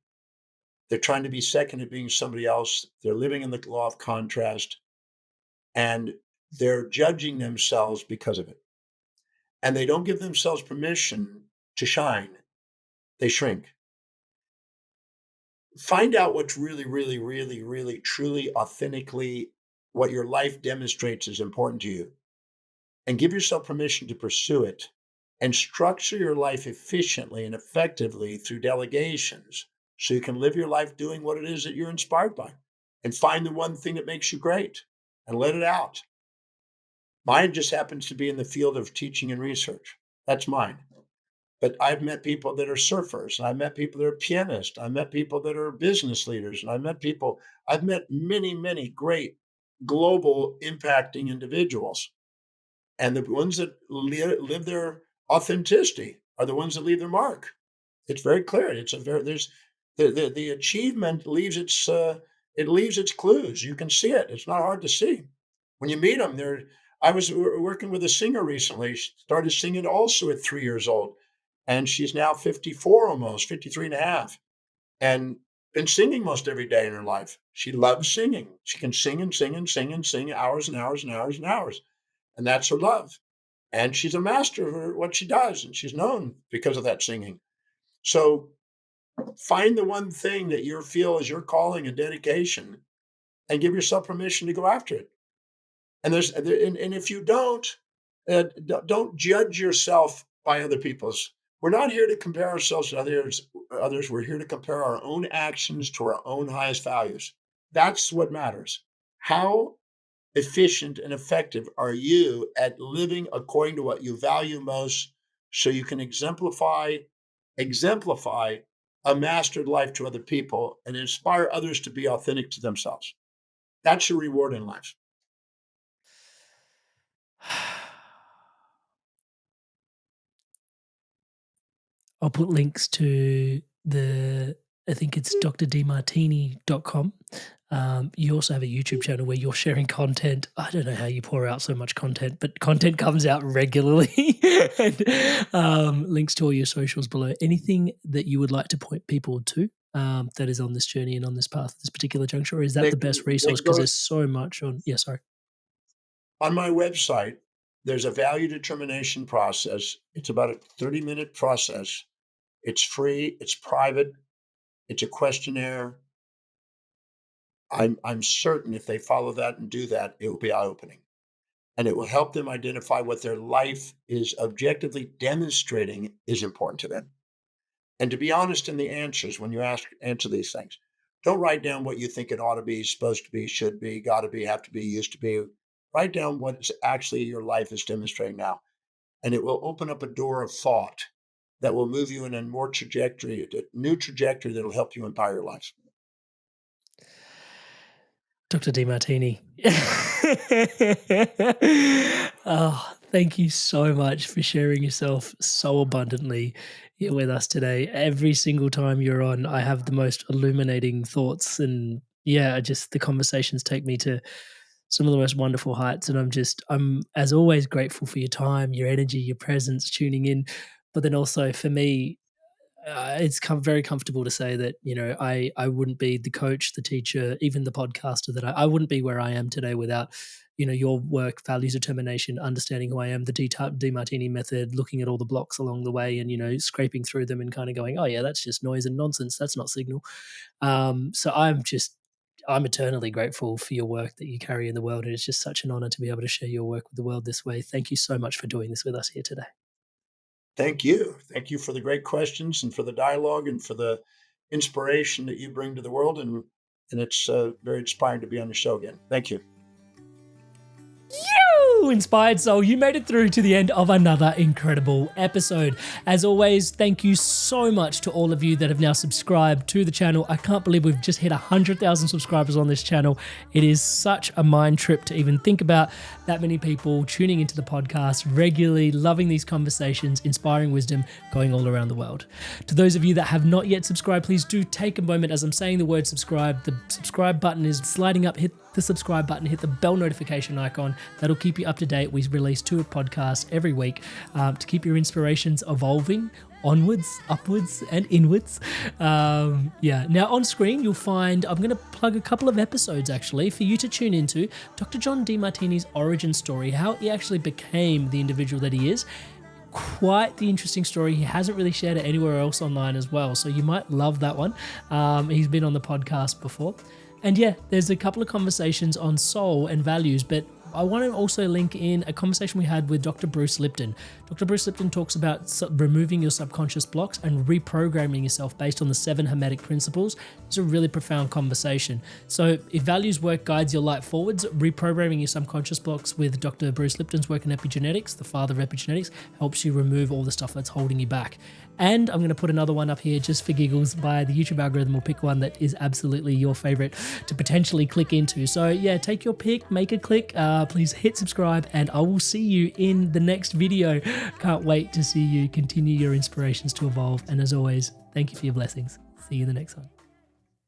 They're trying to be second at being somebody else. They're living in the law of contrast, and they're judging themselves because of it. And they don't give themselves permission to shine. They shrink. Find out what's really, really, really, really, truly, authentically, what your life demonstrates is important to you, and give yourself permission to pursue it, and structure your life efficiently and effectively through delegations so you can live your life doing what it is that you're inspired by, and find the one thing that makes you great and let it out. Mine just happens to be in the field of teaching and research. That's mine. But I've met people that are surfers, and I've met people that are pianists. I've met people that are business leaders, and I've met many, many great global impacting individuals. And the ones that live their authenticity are the ones that leave their mark. It's very clear. There's the achievement leaves its clues. You can see it. It's not hard to see. When you meet them, I was working with a singer recently. She started singing also at 3 years old. And she's now 54 almost, 53 and a half, and been singing most every day in her life. She loves singing. She can sing and sing and sing and sing hours and hours and hours and hours. And that's her love. And she's a master of what she does. And she's known because of that singing. So find the one thing that you feel is your calling and dedication, and give yourself permission to go after it. And if you don't judge yourself by other people's. We're not here to compare ourselves to others. We're here to compare our own actions to our own highest values. That's what matters. How efficient and effective are you at living according to what you value most, so you can exemplify a mastered life to other people and inspire others to be authentic to themselves. That's your reward in life. I'll put links to I think it's drdemartini.com. You also have a YouTube channel where you're sharing content. I don't know how you pour out so much content, but content comes out regularly. And, links to all your socials below. Anything that you would like to point people to that is on this journey and on this path at this particular juncture, or is that the best resource? Because there's so much on. Yeah, sorry. On my website, there's a value determination process. It's about a 30-minute process. It's free. It's private. It's a questionnaire. I'm certain if they follow that and do that, it will be eye-opening. And it will help them identify what their life is objectively demonstrating is important to them. And to be honest in the answers, when you answer these things, don't write down what you think it ought to be, supposed to be, should be, got to be, have to be, used to be. Write down what actually your life is demonstrating now. And it will open up a door of thought that will move you in a new trajectory that will help you empower your life. Dr. DeMartini. Oh, thank you so much for sharing yourself so abundantly here with us today. Every single time you're on, I have the most illuminating thoughts, and just the conversations take me to some of the most wonderful heights. And I'm as always grateful for your time, your energy, your presence, tuning in. But then also for me, it's very comfortable to say that I wouldn't be the coach, the teacher, even the podcaster that I wouldn't be where I am today without your work, values, determination, understanding who I am, the DeMartini method, looking at all the blocks along the way, and scraping through them and kind of going, oh yeah, that's just noise and nonsense. That's not signal. So I'm eternally grateful for your work that you carry in the world, and it's just such an honor to be able to share your work with the world this way. Thank you so much for doing this with us here today. Thank you. Thank you for the great questions and for the dialogue and for the inspiration that you bring to the world. And it's very inspiring to be on the show again. Thank you. Inspired soul, you made it through to the end of another incredible episode. As always, thank you so much to all of you that have now subscribed to the channel. I can't believe we've just hit 100,000 subscribers on this channel. It is such a mind trip to even think about that many people tuning into the podcast regularly, loving these conversations, inspiring wisdom, going all around the world. To those of you that have not yet subscribed, please do take a moment. As I'm saying the word subscribe, the subscribe button is sliding up. Hit the subscribe button, hit the bell notification icon. That'll keep you up to date. We release 2 podcasts every week to keep your inspirations evolving onwards, upwards, and inwards. Now on screen, you'll find, I'm going to plug a couple of episodes actually for you to tune into. Dr. John DeMartini's origin story, how he actually became the individual that he is. Quite the interesting story. He hasn't really shared it anywhere else online as well, so you might love that one. He's been on the podcast before. And there's a couple of conversations on soul and values, but I want to also link in a conversation we had with Dr. Bruce Lipton. Dr. Bruce Lipton talks about removing your subconscious blocks and reprogramming yourself based on the 7 Hermetic principles. It's a really profound conversation. So if values work guides your light forwards, reprogramming your subconscious blocks with Dr. Bruce Lipton's work in epigenetics, the father of epigenetics, helps you remove all the stuff that's holding you back. And I'm going to put another one up here just for giggles by the YouTube algorithm. Will pick one that is absolutely your favorite to potentially click into. So take your pick, make a click. Please hit subscribe, and I will see you in the next video. Can't wait to see you continue your inspirations to evolve. And as always, thank you for your blessings. See you in the next one.